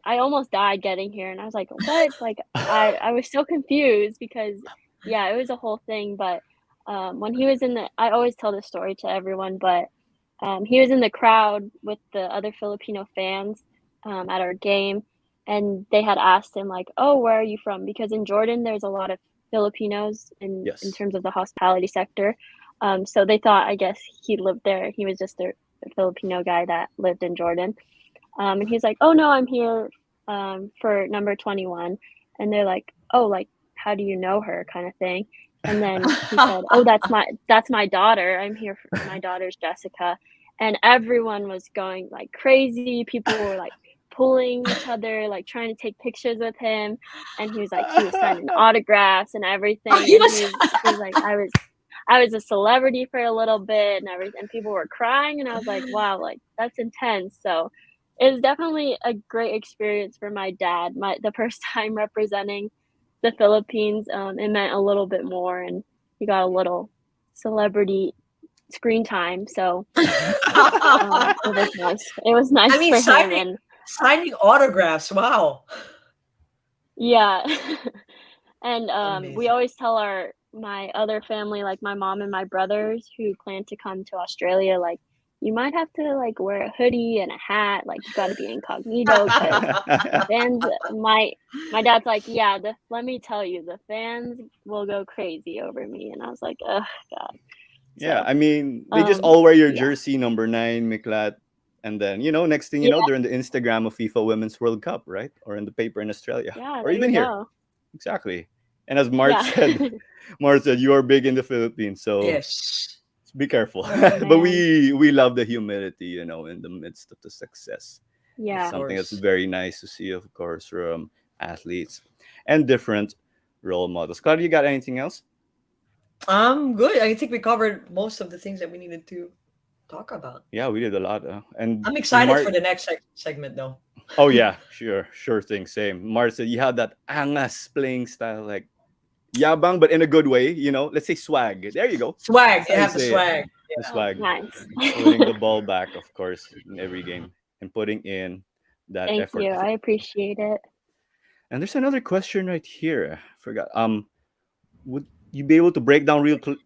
I almost died getting here. And I was like, what? Like I was so confused because yeah, it was a whole thing. But when he was I always tell this story to everyone, but he was in the crowd with the other Filipino fans at our game, and they had asked him like, "Oh, where are you from?" Because in Jordan, there's a lot of Filipinos in Yes. terms of the hospitality sector. So they thought, I guess, he lived there. He was just a Filipino guy that lived in Jordan. And he's like, "Oh no, I'm here for number 21." And they're like, "Oh, like how do you know her?" kind of thing. And then he said, "Oh, that's my daughter. I'm here for my daughter's Jessica." And everyone was going like crazy. People were like pulling each other, like trying to take pictures with him. And he was signing autographs and oh, everything. he And was. he was like, I was a celebrity for a little bit and everything, and people were crying, and I was like, wow, like that's intense. So it was definitely a great experience for my dad. The first time representing the Philippines, it meant a little bit more, and he got a little celebrity screen time. So it was nice. It was I nice mean, for him, and signing autographs. Wow, yeah. And we amazing. always tell my other family, like my mom and my brothers who plan to come to Australia, like you might have to like wear a hoodie and a hat, like you got to be incognito because the fans. My dad's like, yeah, let me tell you, the fans will go crazy over me, and I was like, oh God. Yeah, So I mean, they just all wear your yeah, jersey number 9, Miklat, and then next thing you know, yeah, they're in the Instagram of FIFA Women's World Cup, right? Or in the paper in Australia, yeah. or There even you here. go. Exactly. And as Mart Yeah. said, Mart said you are big in the Philippines, so Yes. be careful. Oh But man. we love the humility, in the midst of the success. It's Of Yeah. something that's course. very nice to see, of course, from athletes and different role models. Claudia, you got anything else? I'm good. I think we covered most of the things that we needed to talk about. Yeah, we did a lot. And I'm and excited for Mart, the next segment, though. oh yeah, sure thing, same. Mart said you had that angas playing style, like yabang, but in a good way. Let's say swag. There you go. Swag. That's how You you have the say it. swag. The Yeah. swag. Nice. Winning the ball back, of course, in every game and putting in that Thank effort. you. I appreciate it. And there's another question right here. I forgot. Would you be able to break down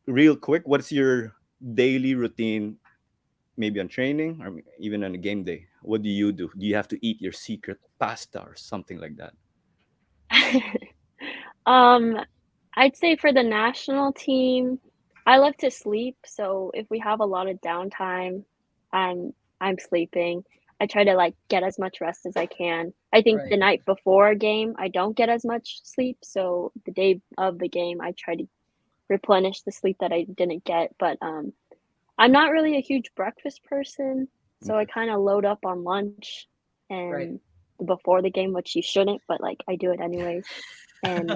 real quick? What's your daily routine? Maybe on training or even on a game day. What do you do? Do you have to eat your secret pasta or something like that? Um, I'd say for the national team, I love to sleep, so if we have a lot of downtime, I'm I'm sleeping. I try to like get as much rest as I can. I think Right. the night before a game, I don't get as much sleep, so the day of the game, I try to replenish the sleep that I didn't get. But I'm not really a huge breakfast person, so I Okay. kind of load up on lunch Right. and before the game, which you shouldn't, but like I do it anyways. And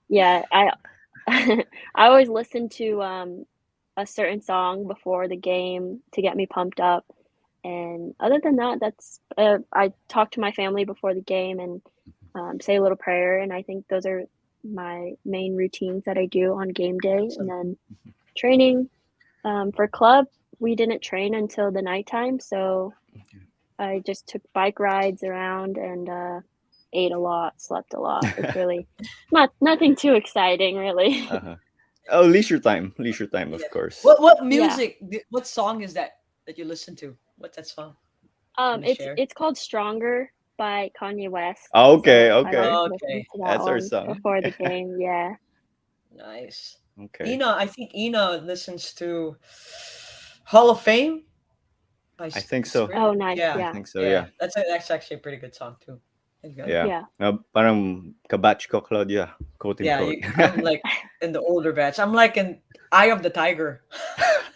yeah, I I always listen to a certain song before the game to get me pumped up. And other than that, that's I talk to my family before the game and say a little prayer. And I think those are my main routines that I do on game day. And Awesome. then training for club, we didn't train until the nighttime, so I just took bike rides around and ate a lot, slept a lot. It's really nothing too exciting, really. Uh-huh. Oh, leisure time, Yeah. of course. What Yeah. music? What song is that you listen to? What's that song? Can you share? It's called Stronger by Kanye West. Okay, So I like okay, listening to that that's our one song. before the game. Yeah. Nice. Okay, I think Ina listens to Hall of Fame by I think so. Script. Oh, nice. Yeah, I Yeah. think so. yeah. Yeah, That's actually a pretty good song too. There you go. yeah. Yeah. Parang kabatch ko, Claudia, quote Yeah, unquote. I'm like in the older batch. I'm like in Eye of the Tiger.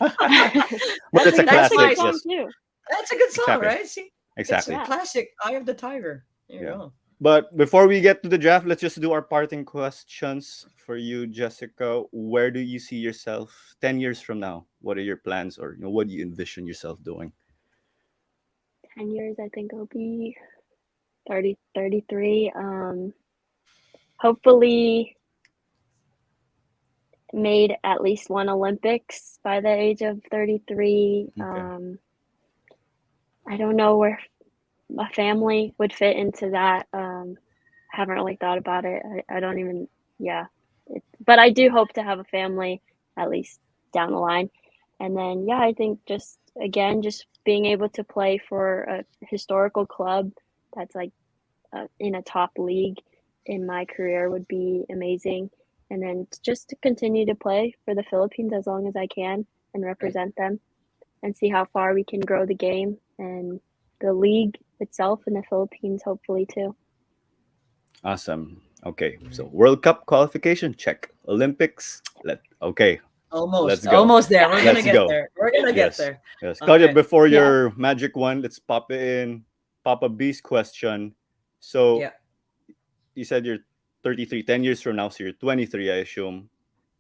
But That's it's a That's a classic. good song Yes, too. that's a good song, exactly, right? See, it's a exactly. Yeah. classic. Eye of the Tiger. There you Yeah. go. But before we get to the draft, let's just do our parting questions for you, Jessica. Where do you see yourself 10 years from now? What are your plans, or what do you envision yourself doing? 10 years, I think I'll be 30, 33. Hopefully made at least one Olympics by the age of 33. Okay. I don't know where a family would fit into that. Haven't really thought about it. I don't even, yeah. But I do hope to have a family at least down the line. And then, yeah, I think just, again, just being able to play for a historical club that's like in a top league in my career would be amazing. And then just to continue to play for the Philippines as long as I can and represent them and see how far we can grow the game and the league itself in the Philippines, hopefully, too. Awesome. Okay. So World Cup qualification check. Olympics. Okay. Almost, Let's go. almost there. Yeah. We're gonna Let's get go. there. We're gonna get Yes. there. Yes. Claudia, Okay. before Yeah. your magic one, let's pop it in. Papa B's question. So Yeah. you said you're 33, 10 years from now, so you're 23, I assume.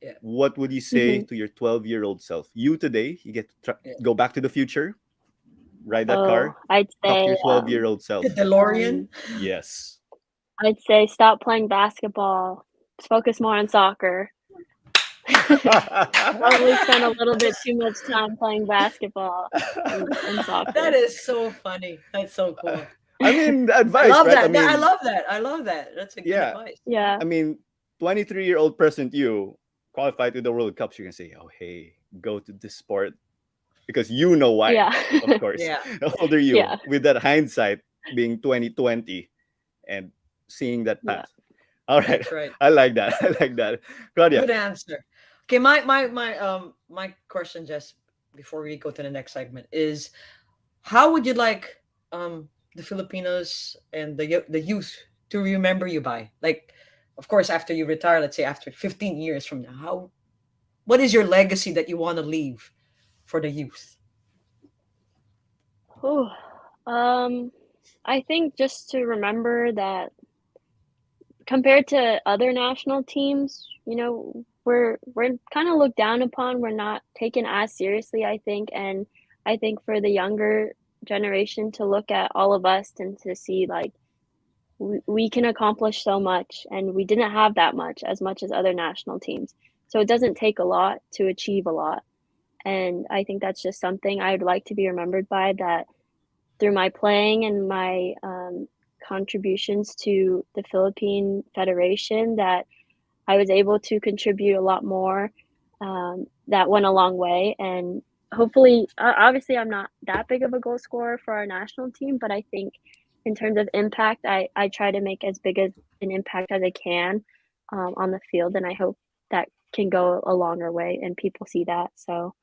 Yeah. What would you say Mhm. to your 12-year-old self? You today, you get to Yeah. go back to the future, ride that Oh, car, I'd talk to say your 12-year-old self. The DeLorean. Yes. I'd say stop playing basketball. Focus more on soccer. Probably spend a little bit too much time playing basketball and soccer. That is so funny. That's so cool. I mean, I advice, love right? that. I mean, I love that. I love that. That's a good yeah. advice. Yeah. I mean, 23-year-old present you qualified to the World Cups, you can say, oh, hey, go to this sport because you know why, Yeah. of course. Yeah. The older you, Yeah. with that hindsight being 2020 and seeing that Yeah. path. All right. That's right. I like that. I like that. Claudia. Good answer. Okay, my question, just before we go to the next segment, is how would you like the Filipinos and the youth to remember you by? Like, of course, after you retire, let's say after 15 years from now, what is your legacy that you want to leave for the youth? Ooh. I think just to remember that compared to other national teams, we're kind of looked down upon. We're not taken as seriously, I think, and I think for the younger generation to look at all of us and to see like we can accomplish so much, and we didn't have that much as other national teams. So it doesn't take a lot to achieve a lot, and I think that's just something I'd like to be remembered by. That through my playing and my contributions to the Philippine Federation, that I was able to contribute a lot more. That went a long way, and hopefully, obviously, I'm not that big of a goal scorer for our national team, but I think in terms of impact, I try to make as big as an impact as I can on the field, and I hope that can go a longer way, and people see that. So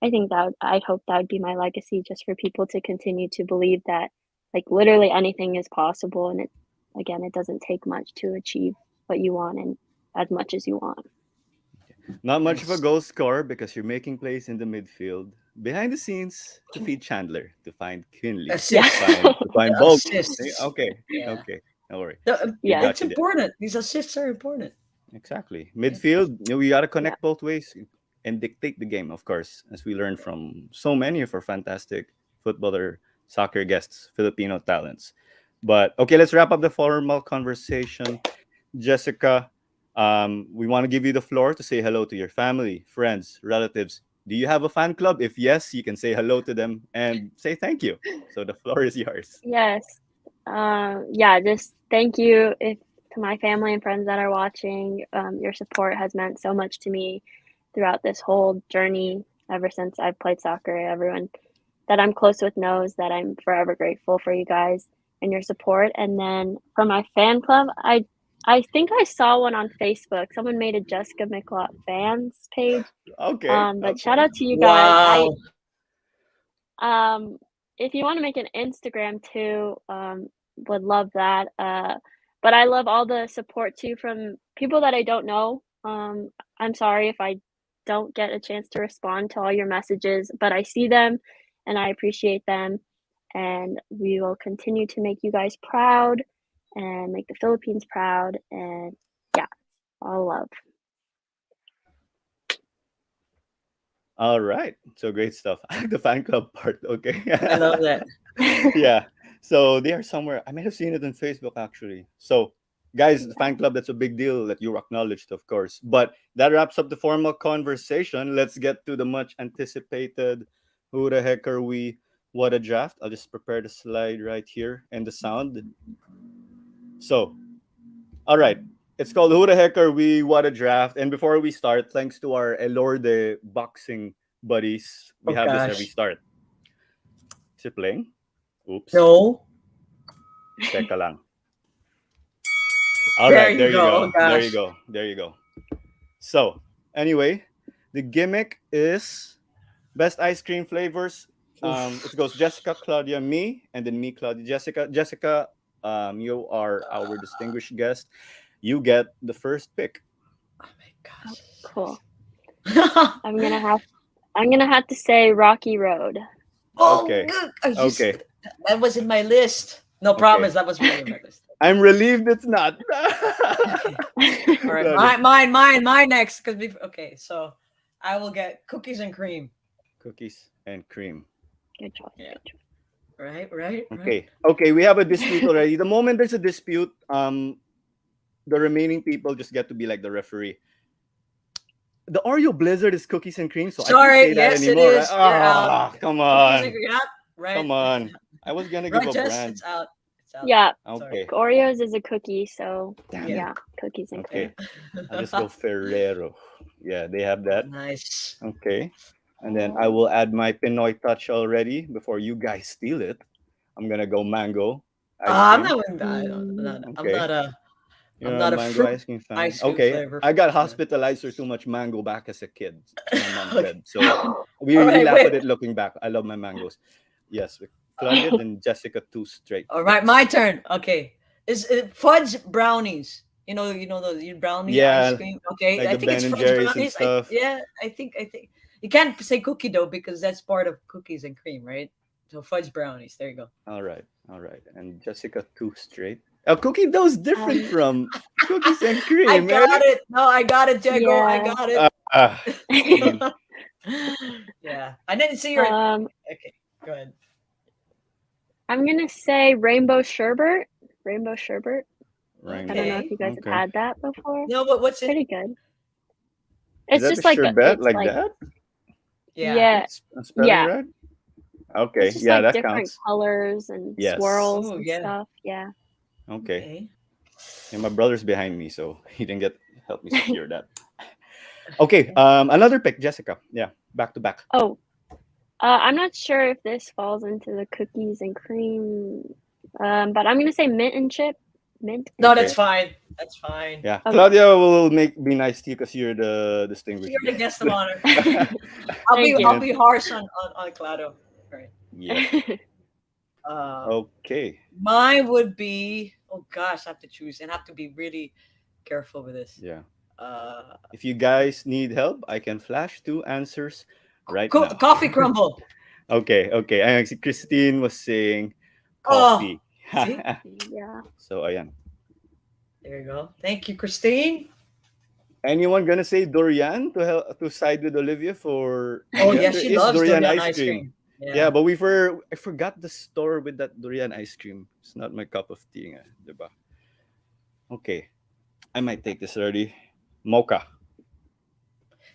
I think that I hope that would be my legacy, just for people to continue to believe that, like, literally anything is possible, and it doesn't take much to achieve what you want and as much as you want. Not much of a Nice. goal scorer because you're making plays in the midfield. Behind the scenes to feed Chandler, to find Kinley, Yeah. to find The Bolt. assists. Okay, Yeah. okay. Don't worry. We Yeah. It's got you there. important. These assists are important. Exactly. Midfield, we gotta Yeah. connect both ways. and dictate the game, of course, as we learned from so many of our fantastic footballer, soccer guests, Filipino talents. But okay, let's wrap up the formal conversation. Jessica, we want to give you the floor to say hello to your family, friends, relatives. Do you have a fan club? If yes, you can say hello to them and say thank you. So the floor is yours. Yes. Yeah, just thank you if to my family and friends that are watching. Your support has meant so much to me throughout this whole journey ever since I've played soccer. Everyone that I'm close with knows that I'm forever grateful for you guys and your support. And then for my fan club, I think I saw one on Facebook. Someone made a Jessica Miclat fans page. Okay. But shout Okay. out to you guys. Wow. If you want to make an Instagram too, would love that. But I love all the support too from people that I don't know. I'm sorry if I don't get a chance to respond to all your messages, but I see them and I appreciate them. And we will continue to make you guys proud and make the Philippines proud. And yeah, all love. All right. So great stuff. I like the fan club part. Okay. I love that. Yeah. So they are somewhere. I might have seen it on Facebook actually. So, guys, the fan club, that's a big deal that you acknowledged, of course. But that wraps up the formal conversation. Let's get to the much anticipated who the heck are we? What a draft. I'll just prepare the slide right here and the sound. So, all right. It's called Who the Heck Are We? What a Draft. And before we start, thanks to our Elorde boxing buddies, we Oh have this every gosh. start. Is it playing? Oops. No. Teka lang. All There right, you there you go. Oh go. There you gosh. go. There you go. So, anyway, the gimmick is best ice cream flavors. Oof. It goes Jessica, Claudia, me, and then me, Claudia, Jessica. Jessica, you are our distinguished guest. You get the first pick. Oh my Cool. gosh. I'm gonna have to say Rocky Road. Oh, Okay. good. I Okay. that was in my list. No Okay. promise. That was really in my list. I'm relieved it's not. Okay. All right. Love it. Mine next. Okay. So I will get cookies and cream. Cookies and cream. Good choice. Yeah. Good choice. Right. Okay. Okay, we have a dispute already. The moment there's a dispute, the remaining people just get to be like the referee. The Oreo Blizzard is cookies and cream, so I can't Sorry. say that Yes, it anymore, right? is. You're out. Ah, come Cookies and on. cream. Yep. Right. Come on. I was gonna give Right, a Jess. brand. It's out. It's out. Yeah, Sorry. Okay. Oreos is a cookie, so Damn Yeah. it. yeah, cookies and Okay. cream. I'll just go Ferrero. Yeah, they have that. Nice. Okay. And then I will add my Pinoy touch already before you guys steal it. I'm gonna go mango ice I'm cream. not. I'm Okay. not a. You're I'm not a not a mango fruit ice cream fan. ice cream Okay. flavor I got fan. hospitalized for too much mango back as a kid. My mom Okay. said. So we, All we right. laugh Wait. at it looking back. I love my mangoes. Yes. With Claudia, then Jessica, two straight All right. My picks. turn. Okay. Is it fudge brownies? You know those brownie ice Yeah, cream. Okay. like I the think it's Ben and fudge Jerry's and brownies. stuff. Yeah. I think you can't say cookie dough because that's part of cookies and cream, right? So fudge brownies. There you go. All right. All right. And Jessica, two straight. A cookie dough is different Um, from cookies and I cream, eh? got it. No, I got it, Diego. I yeah. got it. Ah, see. Yeah. I didn't see your. Um, Okay. Go ahead. I'm gonna say rainbow sherbet. Rainbow sherbet. I don't know if Rainbow. Okay. you guys have Okay. had that before. No, but what's It's it? pretty good. Is It's that the just like sherbet it's like like that? Yeah. yeah, Spelling yeah. right? It's Okay. just Yeah, like that different counts. colors and Yes. swirls Oh, and yeah. stuff. Yeah. Okay. Okay. And my brother's behind me, so he didn't get help me secure that. Okay. Another pick, Jessica. Yeah, back to back. Oh, I'm not sure if this falls into the cookies and cream, but I'm gonna say mint and chip. Mint and No, that's Okay. chip. fine. That's fine. Yeah, Okay. Claudia will be nice to you because you're the distinguished You're the guest. guest of honor. Thank I'll you. And be harsh on Clado. Right. yep. Uh, Okay. mine would be. Oh gosh, I have to choose and have to be really careful with this. Yeah. Uh, If you guys need help, I can flash two answers right now. coffee crumble. Okay. Okay. I see Christine was saying Oh, coffee. see, Yeah. So ayan. there you go. Thank you, Christine. Anyone gonna say durian to side with Olivia for Oh yeah? yeah, There she is loves durian durian ice ice cream. cream. Yeah, Yeah. but I forgot the store with that durian ice cream. It's not my cup of tea, nga, diba? Okay, I might take this already. Mocha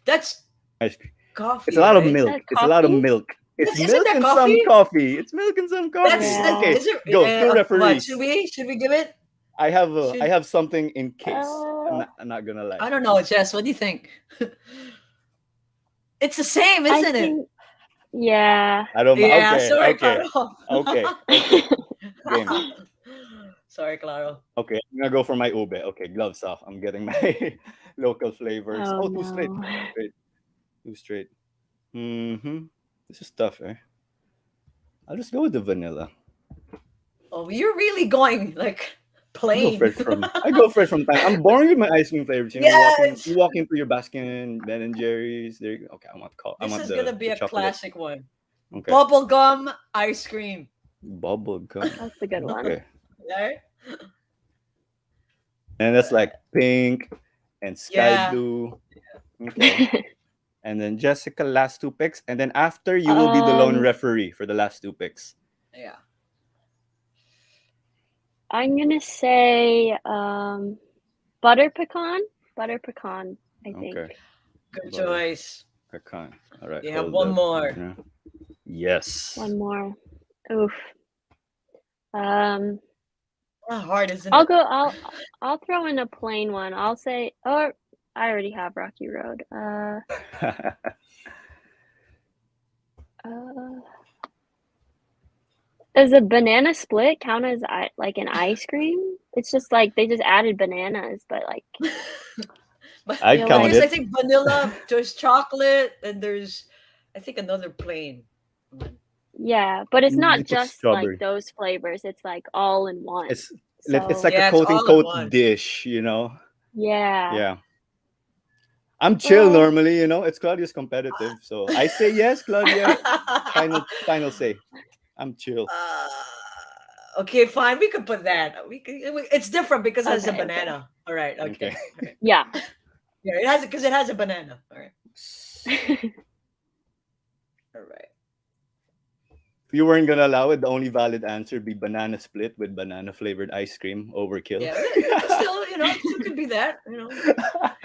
That's ice cream. It's a coffee, lot of right? Is milk. that It's a lot of coffee? milk. It's Isn't milk that and some coffee? coffee. It's milk and some coffee. That's Yeah. Okay, is it? go two What should referees. we give it? I Should have something in case. Uh, I'm not gonna lie. I don't know, Jess. What do you think? It's the same, I isn't it? think, yeah. I don't. Yeah. Okay, Sorry, okay, Claro. okay, okay. Game. Sorry, Claro. Okay, I'm gonna go for my ube. Okay, gloves off. I'm getting my local flavors. Oh Oh, too straight, no. too straight, too straight. Mm-hmm. This is tough, eh? I'll just go with the vanilla. Oh, you're really going like plain. I go fresh from time. I'm born with my ice cream flavors. You know, Yes. you walk into your Baskin, Ben and Jerry's. There you go. Okay, I This want is gonna be the a chocolate. classic one. Okay, Bubblegum ice cream. bubble gum. That's a good one. Okay, Right? and that's like pink and sky Yeah. blue. Okay. And then Jessica, last two picks. And then after, you will be the lone um, referee for the last two picks. Yeah. I'm gonna say butter pecan. Butter pecan, I think. Okay. Good Butter choice. pecan. All right. You have hold one up. more. Yeah. Yes. One more. Oof. Um, Not hard, isn't I'll it? go. I'll throw in a plain one. I'll say, or I already have Rocky Road. Uh, does a banana split count as like an ice cream? It's just like they just added bananas, but like But I'd feel count there's, I it. think, vanilla, there's chocolate, and there's, I think, another plain one. yeah, but it's You not put just like strawberry. those flavors. It's like all in one. It's it's So like a Yeah, it's quote all in unquote one. dish, you know? yeah. Yeah. I'm chill Well, normally, you know. It's Claudia's competitive. So I say yes, Claudia. Final say. I'm chill. Uh, okay, fine. We could put that. It's different because it has a okay, okay. banana. All right. Okay. Okay. All right. Yeah. Yeah, it has because it has a banana. All right. All right. If you weren't gonna allow it, the only valid answer would be banana split with banana flavored ice cream. Overkill. Yeah, but still, it still could be that.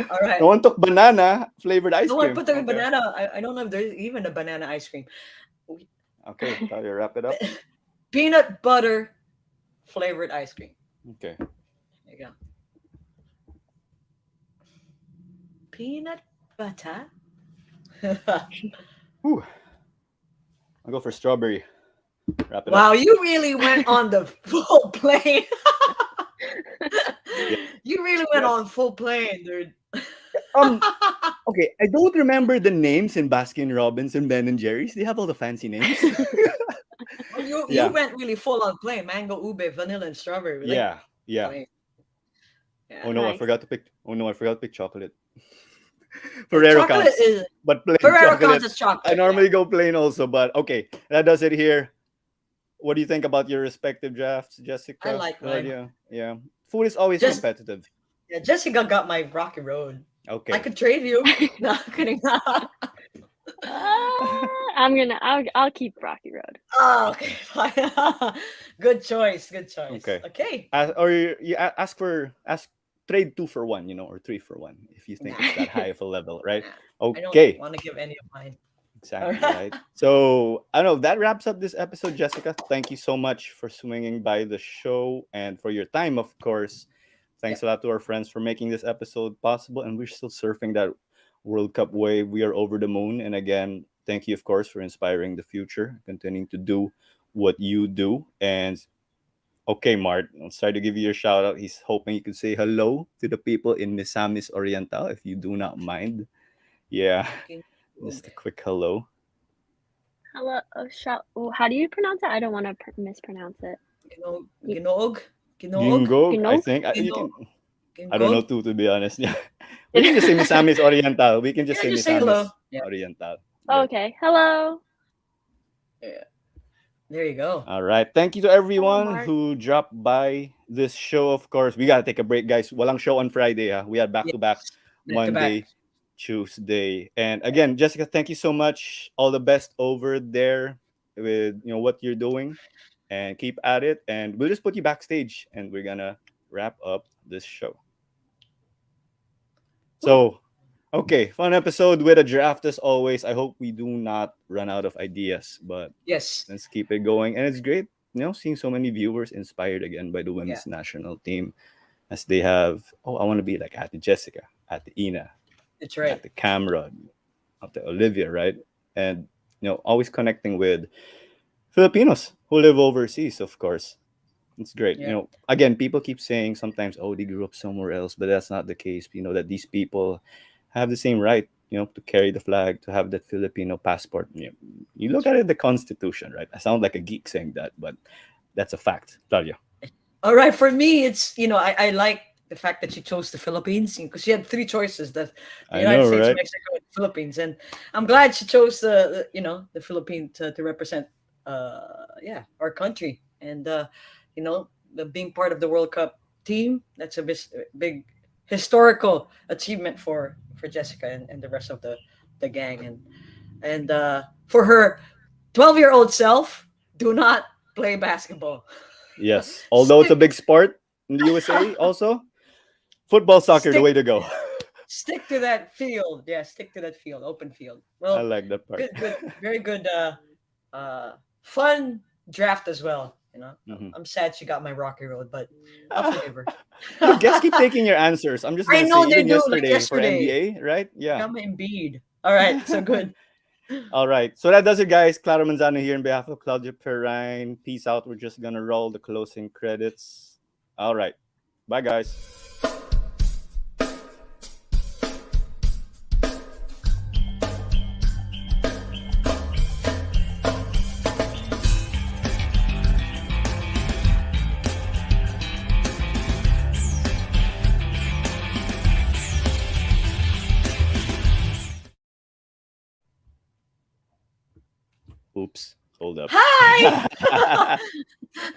All right. No one took banana flavored ice No one cream. put the Okay. banana. I don't know if there's even a banana ice cream. Okay, Claudia, wrap it up. Peanut butter flavored ice cream. Okay. There you go. Peanut butter. Whew. I'll go for strawberry. Wrap it Wow, up. you really went on the full plane. You really went Yes. on full plane, dude. Okay, I don't remember the names in Baskin Robbins and Ben and Jerry's. They have all the fancy names. you Yeah. went really full on plain. Mango, ube, vanilla, and strawberry. Like, Yeah, yeah. plain. Yeah. Oh no, I Nice. forgot to pick. Oh no, I forgot to pick chocolate. And Ferrero chocolate counts, is but plain Ferrero chocolate. counts as chocolate. I normally go plain also, but okay, that does it here. What do you think about your respective drafts, Jessica? I like mine. Claudia? Yeah, food is always Just- competitive. Yeah, Jessica got my Rocky Road. Okay, I could trade you. No, I'm kidding. I'll keep Rocky Road. Oh, okay, fine. Good choice. Good choice. Okay. Okay. or ask trade 2 for 1, or 3 for 1 if you think it's that high of a level, right? I don't Okay, want to give any of mine. exactly, Alright. right. So I don't know. That wraps up this episode, Jessica. Thank you so much for swinging by the show and for your time, of course. Thanks a lot to our friends for making this episode possible. And we're still surfing that World Cup wave. We are over the moon. And again, thank you, of course, for inspiring the future, continuing to do what you do. And okay, Mart, I'll try to give you a shout out. He's hoping you could say hello to the people in Misamis Oriental, if you do not mind. Yeah, Okay. just a quick hello. Hello. How do you pronounce it? I don't want to mispronounce it. Ginog? Gingog, I Ginog? think. Gingog? I don't know too, to be honest. Yeah. We can just say Misamis Oriental. We can just Yeah, say just say hello. Misamis Yeah. Oriental. Oh, okay. Hello. Yeah. There you go. All right. Thank you to everyone Mark. who dropped by this show. Of course, we gotta take a break, guys. Walang show on Friday. We had back to back. Back to back. Monday, Tuesday. And again, Jessica, thank you so much. All the best over there with what you're doing, and keep at it. And we'll just put you backstage, and we're gonna wrap up this show. So, okay, fun episode with a draft as always. I hope we do not run out of ideas, but Yes. let's keep it going. And it's great, seeing so many viewers inspired again by the Yeah. women's national team, as they have, oh, I want to be like Ate Jessica, Ate Ina, That's right. Ate Cameron, Ate Olivia, right? And, always connecting with Filipinos who live overseas, of course. It's great. Yeah. Again, people keep saying sometimes, oh, they grew up somewhere else, but that's not the case. That these people have the same right, to carry the flag, to have that Filipino passport. You look at it, the Constitution, right? I sound like a geek saying that, but that's a fact. Claudia. All right. For me, it's I like the fact that she chose the Philippines because she had three choices: the I United know, States, right? Mexico, and Philippines. And I'm glad she chose the Philippines to represent our country. And the being part of the World Cup team, that's a big historical achievement for Jessica and the rest of the gang. And for her 12-year-old self, do not play basketball. Yes. Although it's a stick big sport in the USA, also football, soccer, the stick way to go. stick to that field. Yeah, stick to that field, open field. I Well, like that part. good, very good, fun draft as well. Mhm. I'm sad she got my Rocky Road, but I'll Ah, forgive her. your guests keep taking your answers. I'm just I gonna say, know they even do. Like yesterday for yesterday, NBA, right? Yeah. got my Embiid. All right, so good. All right. So that does it, guys. Clara Manzano here on behalf of Claudia Perrine. Peace out. We're just gonna roll the closing credits. All right. Bye, guys. Oops. Hold up. Hi.